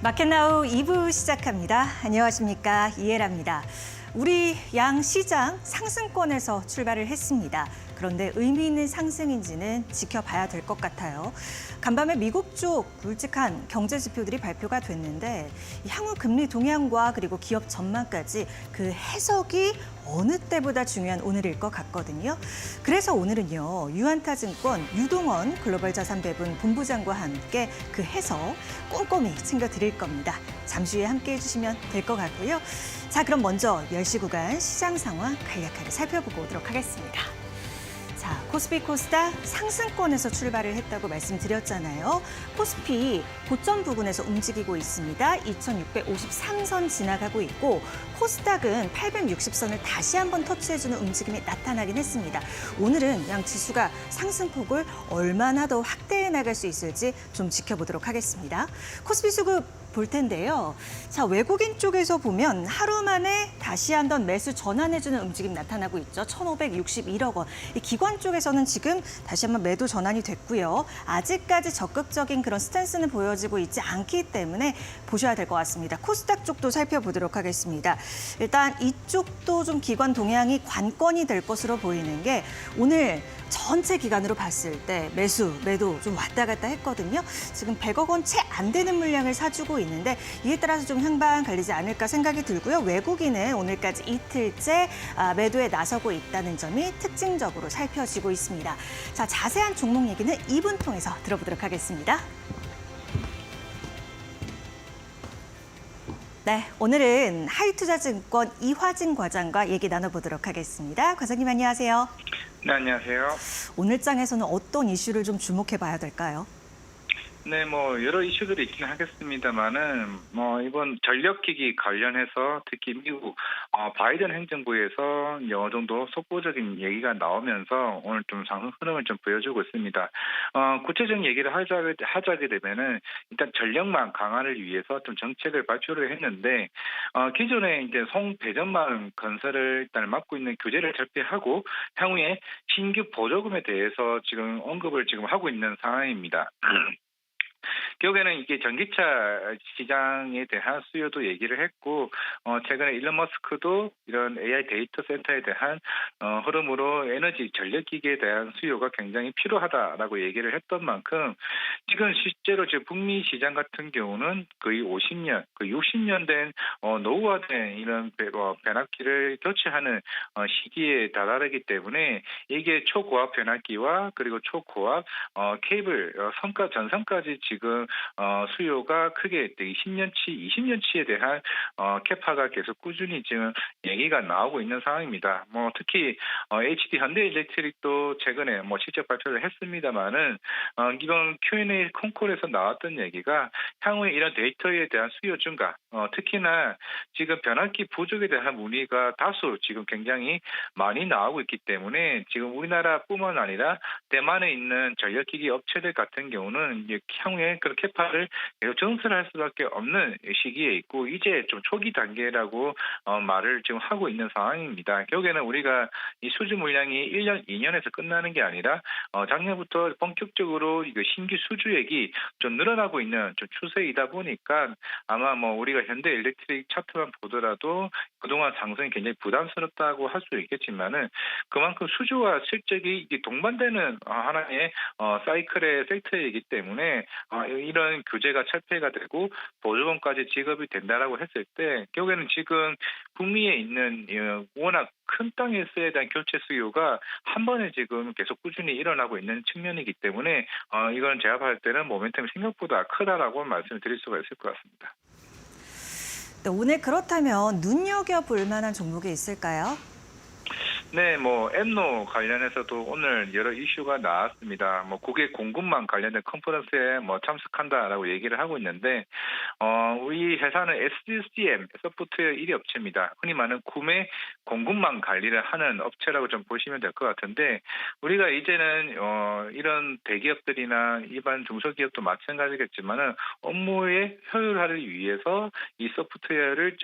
마켓나우 2부 시작합니다. 안녕하십니까, 이혜라입니다. 우리 양시장 상승권에서 출발을 했습니다. 그런데 의미 있는 상승인지는 지켜봐야 될 것 같아요. 간밤에 미국 쪽 굵직한 경제 지표들이 발표가 됐는데 향후 금리 동향과 그리고 기업 전망까지 그 해석이 어느 때보다 중요한 오늘일 것 같거든요. 그래서 오늘은요, 유한타증권 유동원 글로벌 자산 배분 본부장과 함께 그 해석 꼼꼼히 챙겨드릴 겁니다. 잠시 후에 함께 해주시면 될 것 같고요. 자, 그럼 먼저 10시 구간 시장 상황 간략하게 살펴보고 오도록 하겠습니다. 자, 코스피 코스닥 상승권에서 출발을 했다고 말씀드렸잖아요. 코스피 고점 부근에서 움직이고 있습니다. 2653선 지나가고 있고 코스닥은 860선을 다시 한번 터치해주는 움직임이 나타나긴 했습니다. 오늘은 양 지수가 상승폭을 얼마나 더 확대해 나갈 수 있을지 좀 지켜보도록 하겠습니다. 코스피 수급 볼 텐데요. 자, 외국인 쪽에서 보면 하루 만에 다시 한번 매수 전환해주는 움직임 나타나고 있죠. 1,561억 원. 이 기관 쪽에서는 지금 다시 한번 매도 전환이 됐고요. 아직까지 적극적인 그런 스탠스는 보여지고 있지 않기 때문에 보셔야 될 것 같습니다. 코스닥 쪽도 살펴보도록 하겠습니다. 일단 이쪽도 좀 기관 동향이 관건이 될 것으로 보이는 게 오늘 전체 기간으로 봤을 때 매수, 매도 좀 왔다 갔다 했거든요. 지금 100억 원 채 안 되는 물량을 사주고 있는데 이에 따라서 좀 향방 갈리지 않을까 생각이 들고요. 외국인은 오늘까지 이틀째 매도에 나서고 있다는 점이 특징적으로 살펴지고 있습니다. 자, 자세한 종목 얘기는 2분 통해서 들어보도록 하겠습니다. 네, 오늘은 하이투자증권 이화진 과장과 얘기 나눠보도록 하겠습니다. 과장님 안녕하세요. 네, 안녕하세요. 오늘 장에서는 어떤 이슈를 좀 주목해 봐야 될까요? 네, 여러 이슈들이 있긴 하겠습니다만은, 이번 전력기기 관련해서 특히 미국, 바이든 행정부에서 어느 정도 속보적인 얘기가 나오면서 오늘 좀 상승 흐름을 좀 보여주고 있습니다. 구체적인 얘기를 하자게 되면은, 일단 전력망 강화를 위해서 좀 정책을 발표를 했는데, 기존에 이제 송배전망 건설을 일단 맡고 있는 규제를 철폐하고, 향후에 신규 보조금에 대해서 지금 언급을 지금 하고 있는 상황입니다. 결국에는 이게 전기차 시장에 대한 수요도 얘기를 했고, 최근에 일론 머스크도 이런 AI 데이터 센터에 대한 흐름으로 에너지 전력기기에 대한 수요가 굉장히 필요하다라고 얘기를 했던 만큼 지금 실제로 지금 북미 시장 같은 경우는 거의 50년, 거의 60년 된 노후화된 이런 변압기를 교체하는 시기에 다다르기 때문에 이게 초고압 변압기와 그리고 초고압 케이블 전선까지 지금 수요가 크게 10년치, 20년치에 대한 캐파가 계속 꾸준히 지금 얘기가 나오고 있는 상황입니다. 특히 HD 현대일렉트릭도 최근에 실적 발표를 했습니다만은 이번 Q&A 콩콜에서 나왔던 얘기가 향후에 이런 데이터에 대한 수요 증가, 특히나 지금 변압기 부족에 대한 문의가 다수 지금 굉장히 많이 나오고 있기 때문에 지금 우리나라뿐만 아니라 대만에 있는 전력기기 업체들 같은 경우는 이제 향후에 그런 캐파를 계속 증설할 수밖에 없는 시기에 있고 이제 좀 초기 단계라고 말을 지금 하고 있는 상황입니다. 결국에는 우리가 이 수주 물량이 1년, 2년에서 끝나는 게 아니라 작년부터 본격적으로 신규 수주액이 좀 늘어나고 있는 좀 추세이다 보니까 아마 우리가 현대일렉트릭 차트만 보더라도 그동안 상승이 굉장히 부담스럽다고 할 수 있겠지만은 그만큼 수주와 실적이 동반되는 하나의 사이클의 섹터이기 때문에 이런 규제가 철폐가 되고 보조금까지 지급이 된다라고 했을 때 결국에는 지금 북미에 있는 워낙 큰 땅에서에 대한 교체 수요가 한 번에 지금 계속 꾸준히 일어나고 있는 측면이기 때문에 이건 제가 봤을 때는 모멘텀이 생각보다 크다라고 말씀을 드릴 수가 있을 것 같습니다. 네, 오늘 그렇다면 눈여겨볼 만한 종목이 있을까요? 네, 엠노 관련해서도 오늘 여러 이슈가 나왔습니다. 고객 공급망 관련된 컨퍼런스에 참석한다라고 얘기를 하고 있는데, 우리 회사는 SCM, 소프트웨어 1위 업체입니다. 흔히 말하는 구매 공급망 관리를 하는 업체라고 좀 보시면 될 것 같은데, 우리가 이제는 이런 대기업들이나 일반 중소기업도 마찬가지겠지만은 업무의 효율화를 위해서 이 소프트웨어를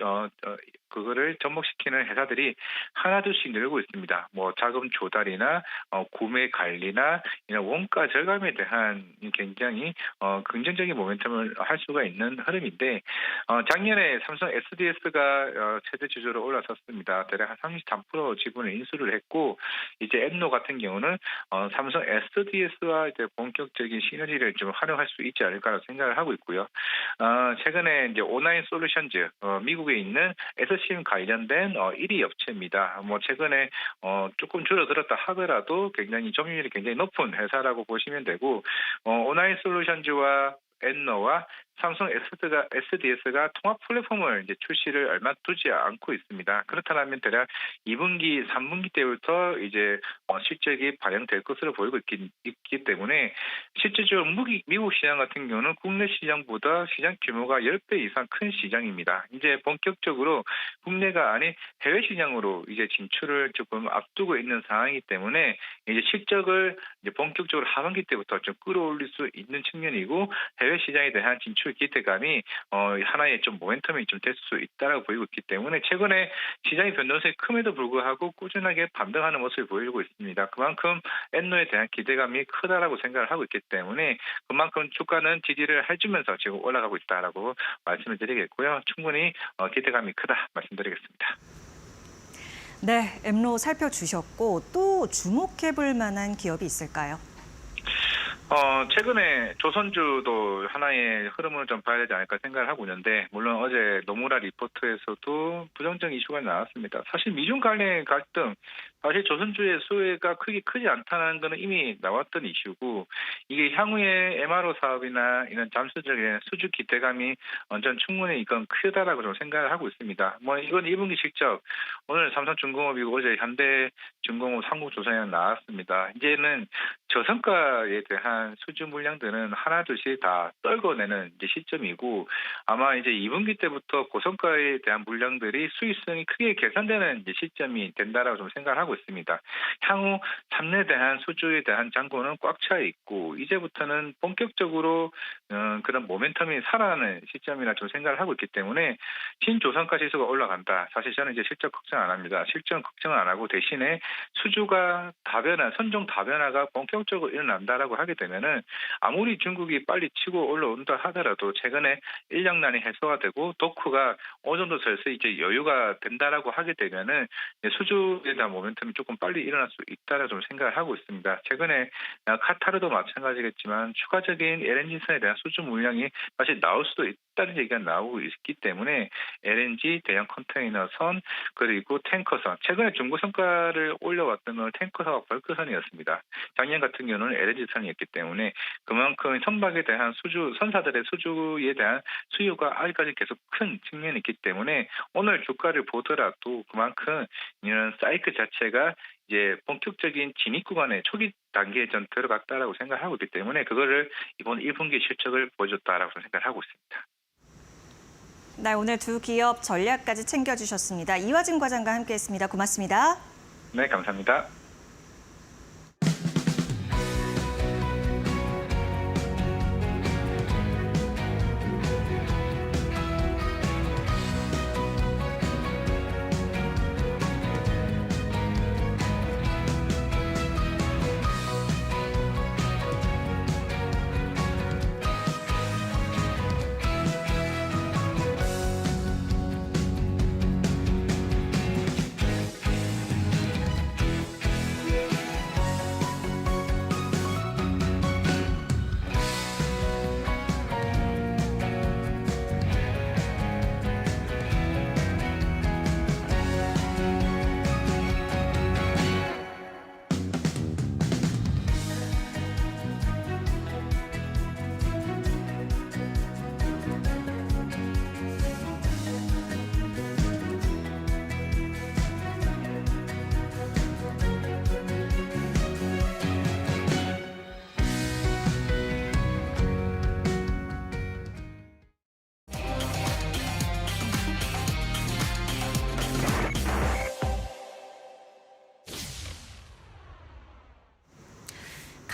그거를 접목시키는 회사들이 하나둘씩 늘고 있습니다. 뭐 자금 조달이나 구매 관리나 이런 원가 절감에 대한 굉장히 긍정적인 모멘텀을 할 수가 있는 흐름인데 작년에 삼성 SDS가 최대 주주로 올라섰습니다. 대략 한 33% 지분을 인수를 했고 이제 엠노 같은 경우는 삼성 SDS와 이제 본격적인 시너지를 좀 활용할 수 있지 않을까라고 생각을 하고 있고요. 최근에 이제 오나인 솔루션즈 미국에 있는 SCM 관련된 1위 업체입니다. 뭐 최근에 조금 줄어들었다 하더라도 굉장히 점유율이 굉장히 높은 회사라고 보시면 되고 오나인 솔루션즈와 엔노와 삼성 SDS가 통합 플랫폼을 이제 출시를 얼마 두지 않고 있습니다. 그렇다면 대략 2분기, 3분기 때부터 이제 실적이 반영될 것으로 보이고 있기 때문에 실질적으로 미국 시장 같은 경우는 국내 시장보다 시장 규모가 10배 이상 큰 시장입니다. 이제 본격적으로 국내가 아닌 해외 시장으로 이제 진출을 조금 앞두고 있는 상황이기 때문에 이제 실적을 이제 본격적으로 하반기 때부터 좀 끌어올릴 수 있는 측면이고 해외 시장에 대한 진출 기대감이 하나의 좀 모멘텀이 좀 될 수 있다라고 보이고 있기 때문에 최근에 시장의 변동성이 큼에도 불구하고 꾸준하게 반등하는 모습을 보이고 있습니다. 그만큼 엔노에 대한 기대감이 크다라고 생각을 하고 있기 때문에 그만큼 주가는 지지를 해주면서 지금 올라가고 있다라고 말씀을 드리겠고요. 충분히 기대감이 크다 말씀드리겠습니다. 네, 엠로 살펴주셨고 또 주목해볼 만한 기업이 있을까요? 최근에 조선주도 하나의 흐름을 좀 봐야 되지 않을까 생각을 하고 있는데, 물론 어제 노무라 리포트에서도 부정적 이슈가 나왔습니다. 사실 미중 간의 갈등, 사실 조선주의 수혜가 크지 않다는 것은 이미 나왔던 이슈고, 이게 향후에 MRO 사업이나 이런 잠수적인 수주 기대감이 완전 충분히 이건 크다라고 좀 생각을 하고 있습니다. 뭐 이건 1분기 실적, 오늘 삼성중공업이고 어제 현대중공업 삼국조선이 나왔습니다. 이제는 저성과에 대한 수주 물량들은 하나둘씩 다 떨궈내는 이제 시점이고, 아마 이제 2분기 때부터 고성과에 대한 물량들이 수익성이 크게 개선되는 이제 시점이 된다라고 좀 생각을 하고 있습니다. 향후 3년에 대한 수주에 대한 잔고는 꽉 차 있고, 이제부터는 본격적으로 그런 모멘텀이 살아나는 시점이라 좀 생각을 하고 있기 때문에 신조성과 지수가 올라간다. 사실 저는 이제 실적 걱정 안 합니다. 실적 걱정은 안 하고 대신에 수주가 다변화, 선종 다변화가 본격적으로 일어난다라고 하게 되면은 아무리 중국이 빨리 치고 올라온다 하더라도 최근에 인력난이 해소가 되고 도크가 어느 정도 슬슬 이제 여유가 된다라고 하게 되면은 수주에 대한 모멘텀이 조금 빨리 일어날 수 있다라고 좀 생각을 하고 있습니다. 최근에 카타르도 마찬가지겠지만 추가적인 LNG선에 대한 수주 물량이 사실 나올 수도 있다는 얘기가 나오고 있기 때문에 LNG, 대형 컨테이너선, 그리고 탱커선, 최근에 중고성가를 올려왔던 건 탱커선과 벌크선이었습니다. 작년 같은 경우는 LNG선이었기 때문에 그만큼 선박에 대한 수주, 선사들의 수주에 대한 수요가 아직까지 계속 큰 측면이 있기 때문에 오늘 주가를 보더라도 그만큼 이런 사이클 자체가 이제 본격적인 진입 구간에 초기 단계에 좀 들어갔다라고 생각하고 있기 때문에 그거를 이번 1분기 실적을 보여줬다라고 생각하고 있습니다. 네, 오늘 두 기업 전략까지 챙겨주셨습니다. 이화진 과장과 함께했습니다. 고맙습니다. 네, 감사합니다.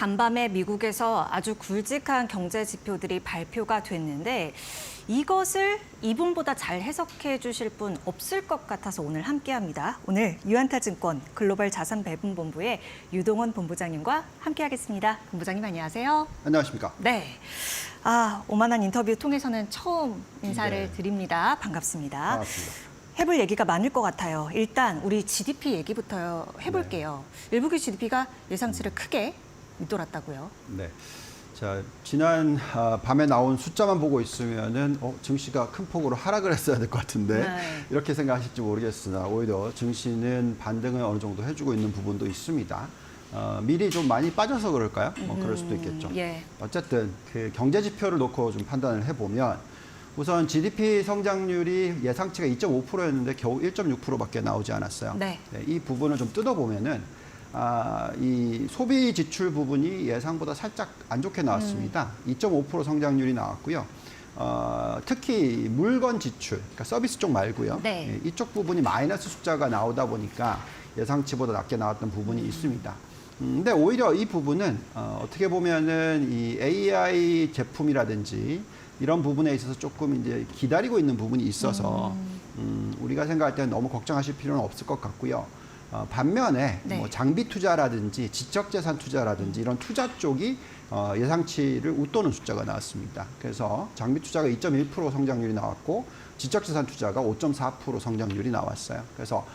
간밤에 미국에서 아주 굵직한 경제 지표들이 발표가 됐는데 이것을 이분보다 잘 해석해 주실 분 없을 것 같아서 오늘 함께합니다. 오늘 유한타증권 글로벌 자산배분본부의 유동원 본부장님과 함께하겠습니다. 본부장님 안녕하세요. 안녕하십니까. 네. 오만한 인터뷰 통해서는 처음 인사를 네. 드립니다. 반갑습니다. 반갑습니다. 해볼 얘기가 많을 것 같아요. 일단 우리 GDP 얘기부터 해볼게요. 일국의 GDP가 예상치를 크게 밑돌았다고요. 네. 자, 지난 밤에 나온 숫자만 보고 있으면은 증시가 큰 폭으로 하락을 했어야 될 것 같은데 네. 이렇게 생각하실지 모르겠으나 오히려 증시는 반등을 어느 정도 해주고 있는 부분도 있습니다. 미리 좀 많이 빠져서 그럴까요? 그럴 수도 있겠죠. 예. 어쨌든 그 경제 지표를 놓고 좀 판단을 해보면 우선 GDP 성장률이 예상치가 2.5%였는데 겨우 1.6%밖에 나오지 않았어요. 네. 이 부분을 좀 뜯어보면은 이 소비 지출 부분이 예상보다 살짝 안 좋게 나왔습니다. 2.5% 성장률이 나왔고요. 특히 물건 지출, 그러니까 서비스 쪽 말고요. 네. 이쪽 부분이 마이너스 숫자가 나오다 보니까 예상치보다 낮게 나왔던 부분이 있습니다. 근데 오히려 이 부분은 어떻게 보면은 이 AI 제품이라든지 이런 부분에 있어서 조금 이제 기다리고 있는 부분이 있어서 우리가 생각할 때는 너무 걱정하실 필요는 없을 것 같고요. 반면에 네. 뭐 장비 투자라든지 지적재산 투자라든지 이런 투자 쪽이 예상치를 웃도는 숫자가 나왔습니다. 그래서 장비 투자가 2.1% 성장률이 나왔고 지적재산 투자가 5.4% 성장률이 나왔어요. 그래서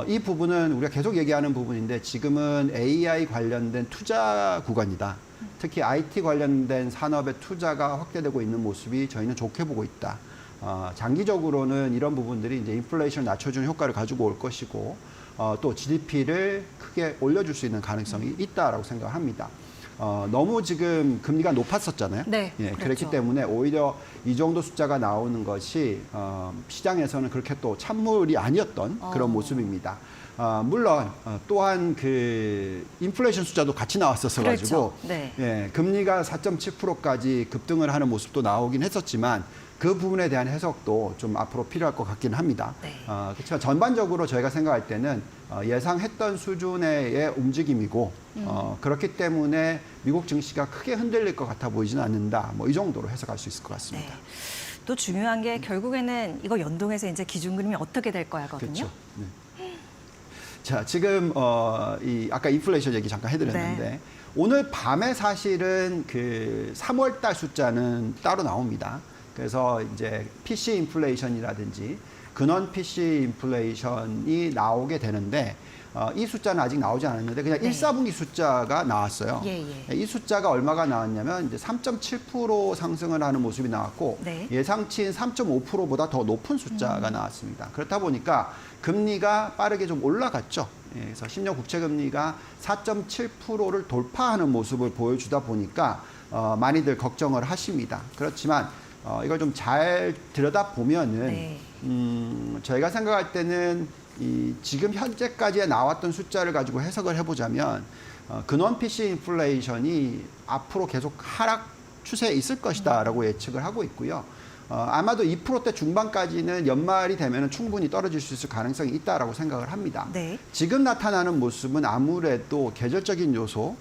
이 부분은 우리가 계속 얘기하는 부분인데 지금은 AI 관련된 투자 구간이다. 특히 IT 관련된 산업의 투자가 확대되고 있는 모습이 저희는 좋게 보고 있다. 장기적으로는 이런 부분들이 이제 인플레이션을 낮춰주는 효과를 가지고 올 것이고 또 GDP를 크게 올려줄 수 있는 가능성이 있다라고 생각합니다. 너무 지금 금리가 높았었잖아요. 네, 예, 그렇죠. 그렇기 때문에 오히려 이 정도 숫자가 나오는 것이 시장에서는 그렇게 또 찬물이 아니었던 그런 모습입니다. 물론 또한 그 인플레이션 숫자도 같이 나왔었어 가지고 그렇죠. 네. 예, 금리가 4.7%까지 급등을 하는 모습도 나오긴 했었지만 그 부분에 대한 해석도 좀 앞으로 필요할 것 같긴 합니다. 네. 그렇지만 전반적으로 저희가 생각할 때는 예상했던 수준의 움직임이고 그렇기 때문에 미국 증시가 크게 흔들릴 것 같아 보이지는 않는다. 뭐 이 정도로 해석할 수 있을 것 같습니다. 네. 또 중요한 게 결국에는 이거 연동해서 이제 기준 그림이 어떻게 될 거야거든요. 그렇죠. 네. 자, 지금 아까 인플레이션 얘기 잠깐 해드렸는데 네. 오늘 밤에 사실은 그 3월 달 숫자는 따로 나옵니다. 그래서 이제 PC 인플레이션이라든지 근원 PC 인플레이션이 나오게 되는데 이 숫자는 아직 나오지 않았는데 그냥 네. 1사분기 숫자가 나왔어요. 예. 이 숫자가 얼마가 나왔냐면 이제 3.7% 상승을 하는 모습이 나왔고 네. 예상치인 3.5%보다 더 높은 숫자가 나왔습니다. 그렇다 보니까 금리가 빠르게 좀 올라갔죠. 그래서 10년 국채 금리가 4.7%를 돌파하는 모습을 보여주다 보니까 많이들 걱정을 하십니다. 그렇지만 이걸 좀 잘 들여다보면은 네. 저희가 생각할 때는 지금 현재까지 나왔던 숫자를 가지고 해석을 해보자면 근원 PC 인플레이션이 앞으로 계속 하락 추세에 있을 것이다라고 예측을 하고 있고요. 아마도 2%대 중반까지는 연말이 되면 충분히 떨어질 수 있을 가능성이 있다라고 생각을 합니다. 네. 지금 나타나는 모습은 아무래도 계절적인 요소,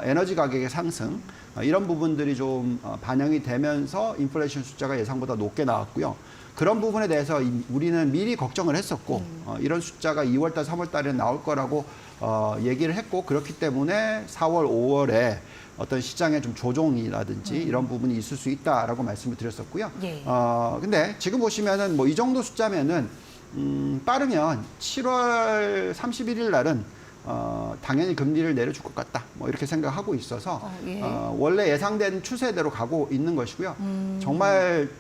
에너지 가격의 상승 이런 부분들이 좀 반영이 되면서 인플레이션 숫자가 예상보다 높게 나왔고요. 그런 부분에 대해서 우리는 미리 걱정을 했었고 이런 숫자가 2월달, 3월달에 나올 거라고 얘기를 했고 그렇기 때문에 4월, 5월에 어떤 시장의 좀 조정이라든지 이런 부분이 있을 수 있다라고 말씀을 드렸었고요. 예. 근데 지금 보시면은 뭐 이 정도 숫자면은 빠르면 7월 31일 날은 당연히 금리를 내려줄 것 같다. 뭐 이렇게 생각하고 있어서 예. 원래 예상된 추세대로 가고 있는 것이고요. 정말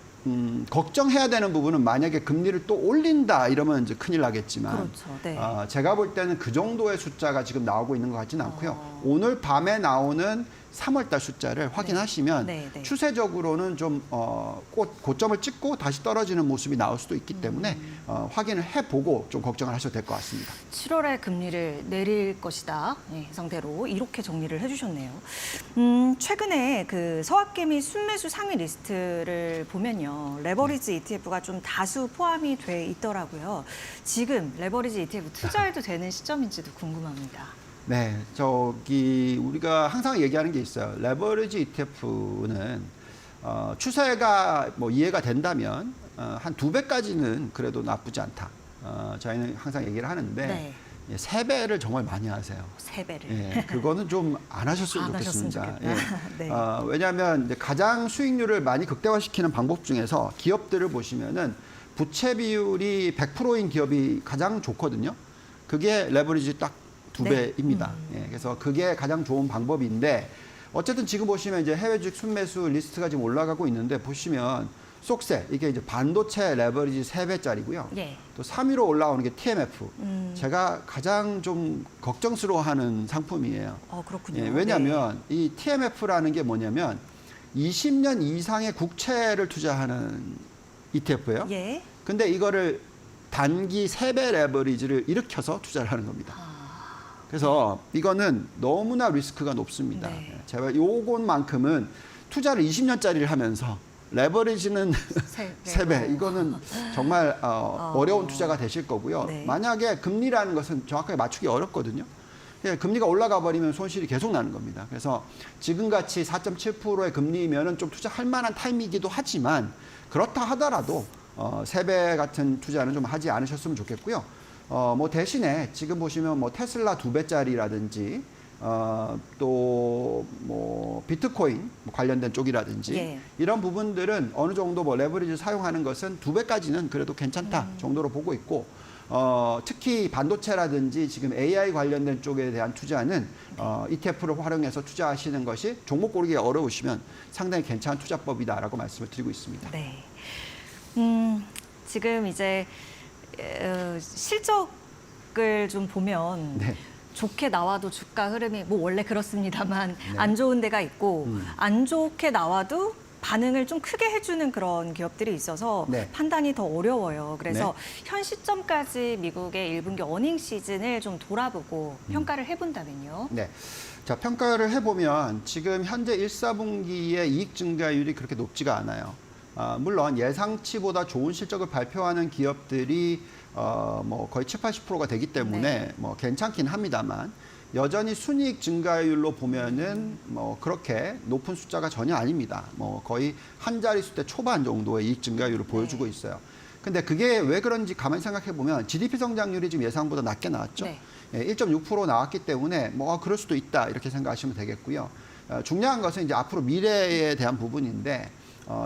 걱정해야 되는 부분은 만약에 금리를 또 올린다 이러면 이제 큰일 나겠지만 그렇죠. 네. 제가 볼 때는 그 정도의 숫자가 지금 나오고 있는 것 같지는 않고요. 오늘 밤에 나오는 3월달 숫자를 확인하시면 네, 네. 추세적으로는 좀 고점을 찍고 다시 떨어지는 모습이 나올 수도 있기 때문에 확인을 해보고 좀 걱정을 하셔도 될 것 같습니다. 7월에 금리를 내릴 것이다. 예, 예상대로 이렇게 정리를 해주셨네요. 최근에 그 서학개미 순매수 상위 리스트를 보면요. 레버리지 ETF가 좀 다수 포함이 돼 있더라고요. 지금 레버리지 ETF 투자해도 되는 시점인지도 궁금합니다. 네, 우리가 항상 얘기하는 게 있어요. 레버리지 ETF는 추세가 뭐 이해가 된다면 한 2배까지는 그래도 나쁘지 않다. 저희는 항상 얘기를 하는데 네. 3배를 정말 많이 하세요. 3배를. 예, 그거는 좀 안 하셨으면 안 하셨으면 좋겠습니다. 좋겠다. 네. 왜냐하면 이제 가장 수익률을 많이 극대화시키는 방법 중에서 기업들을 보시면은 부채 비율이 100%인 기업이 가장 좋거든요. 그게 레버리지 딱 2배입니다. 예, 그래서 그게 가장 좋은 방법인데 어쨌든 지금 보시면 이제 해외 주식 순매수 리스트가 지금 올라가고 있는데 보시면 속세 이게 이제 반도체 레버리지 3배짜리고요. 예. 또 3위로 올라오는 게 TMF. 제가 가장 좀 걱정스러워하는 상품이에요. 그렇군요. 예, 왜냐하면 이 TMF라는 게 뭐냐면 20년 이상의 국채를 투자하는 ETF예요. 예. 근데 이거를 단기 3배 레버리지를 일으켜서 투자를 하는 겁니다. 그래서 이거는 너무나 리스크가 높습니다. 네. 제가 요것만큼은 투자를 20년짜리를 하면서 레버리지는 3배. 이거는 정말 어려운 투자가 되실 거고요. 네. 만약에 금리라는 것은 정확하게 맞추기 어렵거든요. 예, 금리가 올라가 버리면 손실이 계속 나는 겁니다. 그래서 지금같이 4.7%의 금리면은 좀 투자할 만한 타임이기도 하지만 그렇다 하더라도 3배 같은 투자는 좀 하지 않으셨으면 좋겠고요. 뭐 대신에 지금 보시면 뭐 테슬라 2배짜리라든지 또 뭐 비트코인 관련된 쪽이라든지 예. 이런 부분들은 어느 정도 뭐 레버리지 사용하는 것은 2배까지는 그래도 괜찮다 정도로 보고 있고 특히 반도체라든지 지금 AI 관련된 쪽에 대한 투자는 ETF를 활용해서 투자하시는 것이 종목 고르기 어려우시면 상당히 괜찮은 투자법이다라고 말씀을 드리고 있습니다. 네. 지금 이제 실적을 좀 보면 네. 좋게 나와도 주가 흐름이 뭐 원래 그렇습니다만 안 좋은 데가 있고 안 좋게 나와도 반응을 좀 크게 해주는 그런 기업들이 있어서 네. 판단이 더 어려워요. 그래서 현 시점까지 미국의 1분기 어닝 시즌을 좀 돌아보고 평가를 해본다면요. 네. 자, 평가를 해보면 지금 현재 1, 4분기의 이익 증가율이 그렇게 높지가 않아요. 물론 예상치보다 좋은 실적을 발표하는 기업들이 뭐 거의 7, 80%가 되기 때문에 뭐 괜찮긴 합니다만 여전히 순이익 증가율로 보면은 뭐 그렇게 높은 숫자가 전혀 아닙니다. 뭐 거의 한 자릿수대 초반 정도의 이익 증가율을 보여주고 있어요. 근데 그게 왜 그런지 가만히 생각해 보면 GDP 성장률이 지금 예상보다 낮게 나왔죠. 네. 1.6% 나왔기 때문에 뭐 그럴 수도 있다 이렇게 생각하시면 되겠고요. 중요한 것은 이제 앞으로 미래에 대한 부분인데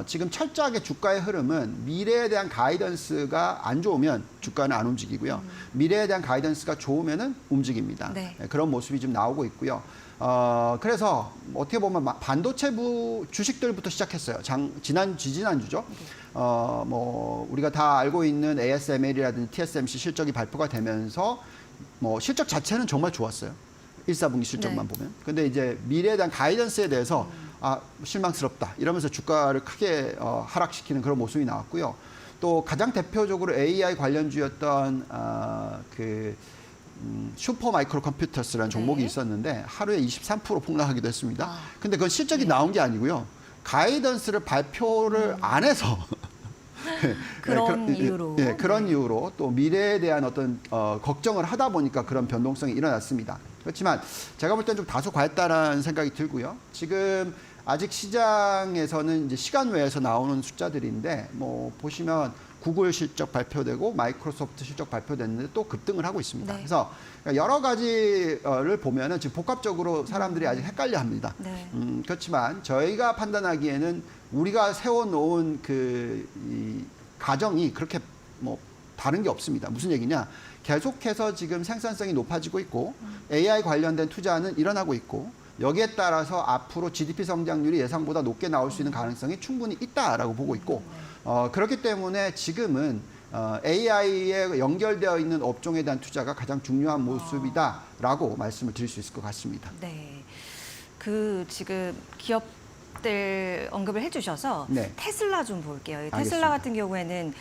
지금 철저하게 주가의 흐름은 미래에 대한 가이던스가 안 좋으면 주가는 안 움직이고요. 미래에 대한 가이던스가 좋으면은 움직입니다. 네. 그런 모습이 좀 나오고 있고요. 그래서 어떻게 보면 반도체부 주식들부터 시작했어요. 지난주죠. 뭐 우리가 다 알고 있는 ASML이라든지 TSMC 실적이 발표가 되면서 뭐 실적 자체는 정말 좋았어요. 1, 4분기 실적만 보면. 근데 이제 미래에 대한 가이던스에 대해서 실망스럽다 이러면서 주가를 크게 하락시키는 그런 모습이 나왔고요. 또 가장 대표적으로 AI 관련주였던 슈퍼 마이크로 컴퓨터스라는 종목이 있었는데 하루에 23% 폭락하기도 했습니다. 근데 그건 실적이 나온 게 아니고요. 가이던스를 발표를 안 해서 그런 이유로. 그런 이유로 또 미래에 대한 어떤 걱정을 하다 보니까 그런 변동성이 일어났습니다. 그렇지만 제가 볼 땐 좀 다소 과했다라는 생각이 들고요. 지금 아직 시장에서는 이제 시간 외에서 나오는 숫자들인데 뭐 보시면 구글 실적 발표되고 마이크로소프트 실적 발표됐는데 또 급등을 하고 있습니다. 네. 그래서 여러 가지를 보면은 지금 복합적으로 사람들이 아직 헷갈려합니다. 네. 그렇지만 저희가 판단하기에는 우리가 세워놓은 이 가정이 그렇게 뭐 다른 게 없습니다. 무슨 얘기냐? 계속해서 지금 생산성이 높아지고 있고 AI 관련된 투자는 일어나고 있고 여기에 따라서 앞으로 GDP 성장률이 예상보다 높게 나올 수 있는 가능성이 충분히 있다라고 보고 있고 그렇기 때문에 지금은 AI에 연결되어 있는 업종에 대한 투자가 가장 중요한 모습이다라고 말씀을 드릴 수 있을 것 같습니다. 네. 지금 기업들 언급을 해주셔서 네. 테슬라 좀 볼게요. 테슬라 알겠습니다. 같은 경우에는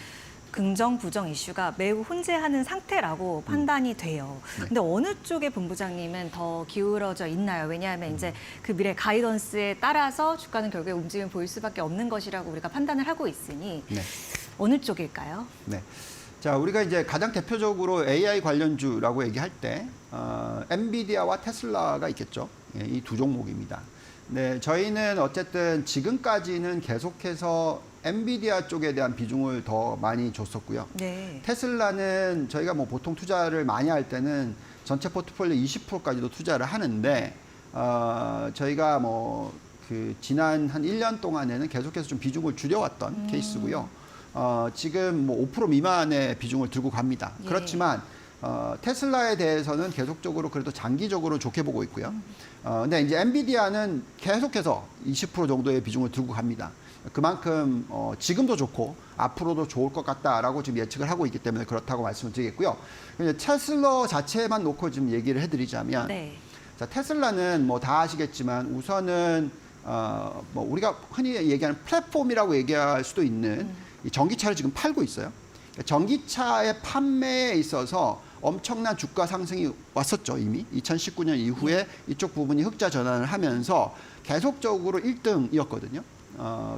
긍정, 부정 이슈가 매우 혼재하는 상태라고 판단이 돼요. 근데 어느 쪽에 본부장님은 더 기울어져 있나요? 왜냐하면 이제 그 미래 가이던스에 따라서 주가는 결국에 움직임을 보일 수밖에 없는 것이라고 우리가 판단을 하고 있으니 네. 어느 쪽일까요? 네. 자, 우리가 이제 가장 대표적으로 AI 관련주라고 얘기할 때 엔비디아와 테슬라가 있겠죠. 예, 이 두 종목입니다. 네, 저희는 어쨌든 지금까지는 계속해서 엔비디아 쪽에 대한 비중을 더 많이 줬었고요. 네. 테슬라는 저희가 뭐 보통 투자를 많이 할 때는 전체 포트폴리오 20%까지도 투자를 하는데 저희가 뭐 그 지난 한 1년 동안에는 계속해서 좀 비중을 줄여왔던 케이스고요. 지금 뭐 5% 미만의 비중을 들고 갑니다. 예. 그렇지만 테슬라에 대해서는 계속적으로 그래도 장기적으로 좋게 보고 있고요. 근데 이제 엔비디아는 계속해서 20% 정도의 비중을 들고 갑니다. 그만큼 지금도 좋고 앞으로도 좋을 것 같다라고 지금 예측을 하고 있기 때문에 그렇다고 말씀을 드리겠고요. 이제 테슬라 자체만 놓고 좀 얘기를 해드리자면, 네. 자, 테슬라는 뭐 다 아시겠지만 우선은 뭐 우리가 흔히 얘기하는 플랫폼이라고 얘기할 수도 있는 이 전기차를 지금 팔고 있어요. 전기차의 판매에 있어서 엄청난 주가 상승이 왔었죠. 이미 2019년 이후에 이쪽 부분이 흑자 전환을 하면서 계속적으로 1등이었거든요.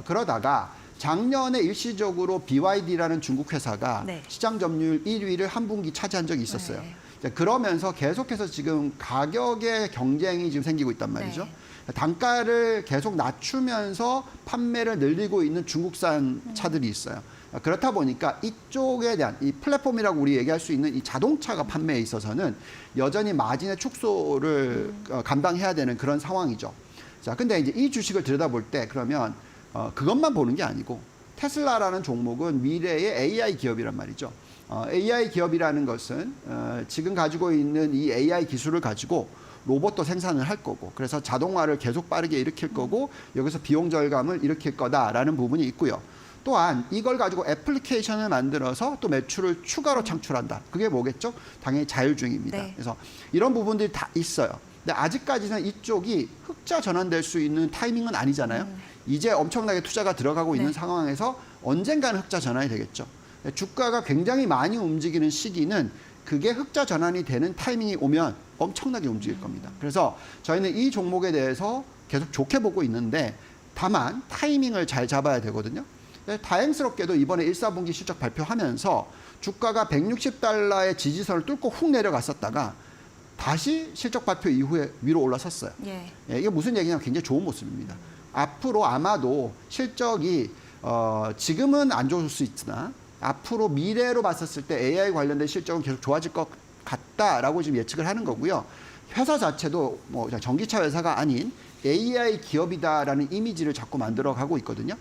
그러다가 작년에 일시적으로 BYD라는 중국 회사가 네. 시장 점유율 1위를 한 분기 차지한 적이 있었어요. 네. 그러면서 계속해서 지금 가격의 경쟁이 지금 생기고 있단 말이죠. 네. 단가를 계속 낮추면서 판매를 늘리고 있는 중국산 차들이 있어요. 그렇다 보니까 이쪽에 대한 이 플랫폼이라고 우리 얘기할 수 있는 이 자동차가 판매에 있어서는 여전히 마진의 축소를 감당해야 되는 그런 상황이죠. 자, 근데 이제 이 주식을 들여다볼 때 그러면 그것만 보는 게 아니고 테슬라라는 종목은 미래의 AI 기업이란 말이죠. AI 기업이라는 것은 지금 가지고 있는 이 AI 기술을 가지고 로봇도 생산을 할 거고, 그래서 자동화를 계속 빠르게 일으킬 거고, 여기서 비용 절감을 일으킬 거다라는 부분이 있고요. 또한 이걸 가지고 애플리케이션을 만들어서 또 매출을 추가로 창출한다. 그게 뭐겠죠? 당연히 자율주행입니다. 네. 그래서 이런 부분들이 다 있어요. 근데 아직까지는 이쪽이 흑자 전환될 수 있는 타이밍은 아니잖아요. 이제 엄청나게 투자가 들어가고 있는 네. 상황에서 언젠가는 흑자 전환이 되겠죠. 주가가 굉장히 많이 움직이는 시기는 그게 흑자 전환이 되는 타이밍이 오면 엄청나게 움직일 겁니다. 그래서 저희는 이 종목에 대해서 계속 좋게 보고 있는데 다만 타이밍을 잘 잡아야 되거든요. 다행스럽게도 이번에 1, 4분기 실적 발표하면서 주가가 160달러의 지지선을 뚫고 훅 내려갔었다가 다시 실적 발표 이후에 위로 올라섰어요. 예. 이게 무슨 얘기냐면 굉장히 좋은 모습입니다. 앞으로 아마도 실적이 지금은 안 좋을 수 있으나 앞으로 미래로 봤었을 때 AI 관련된 실적은 계속 좋아질 것 같다라고 지금 예측을 하는 거고요. 회사 자체도 뭐 전기차 회사가 아닌 AI 기업이다라는 이미지를 자꾸 만들어가고 있거든요.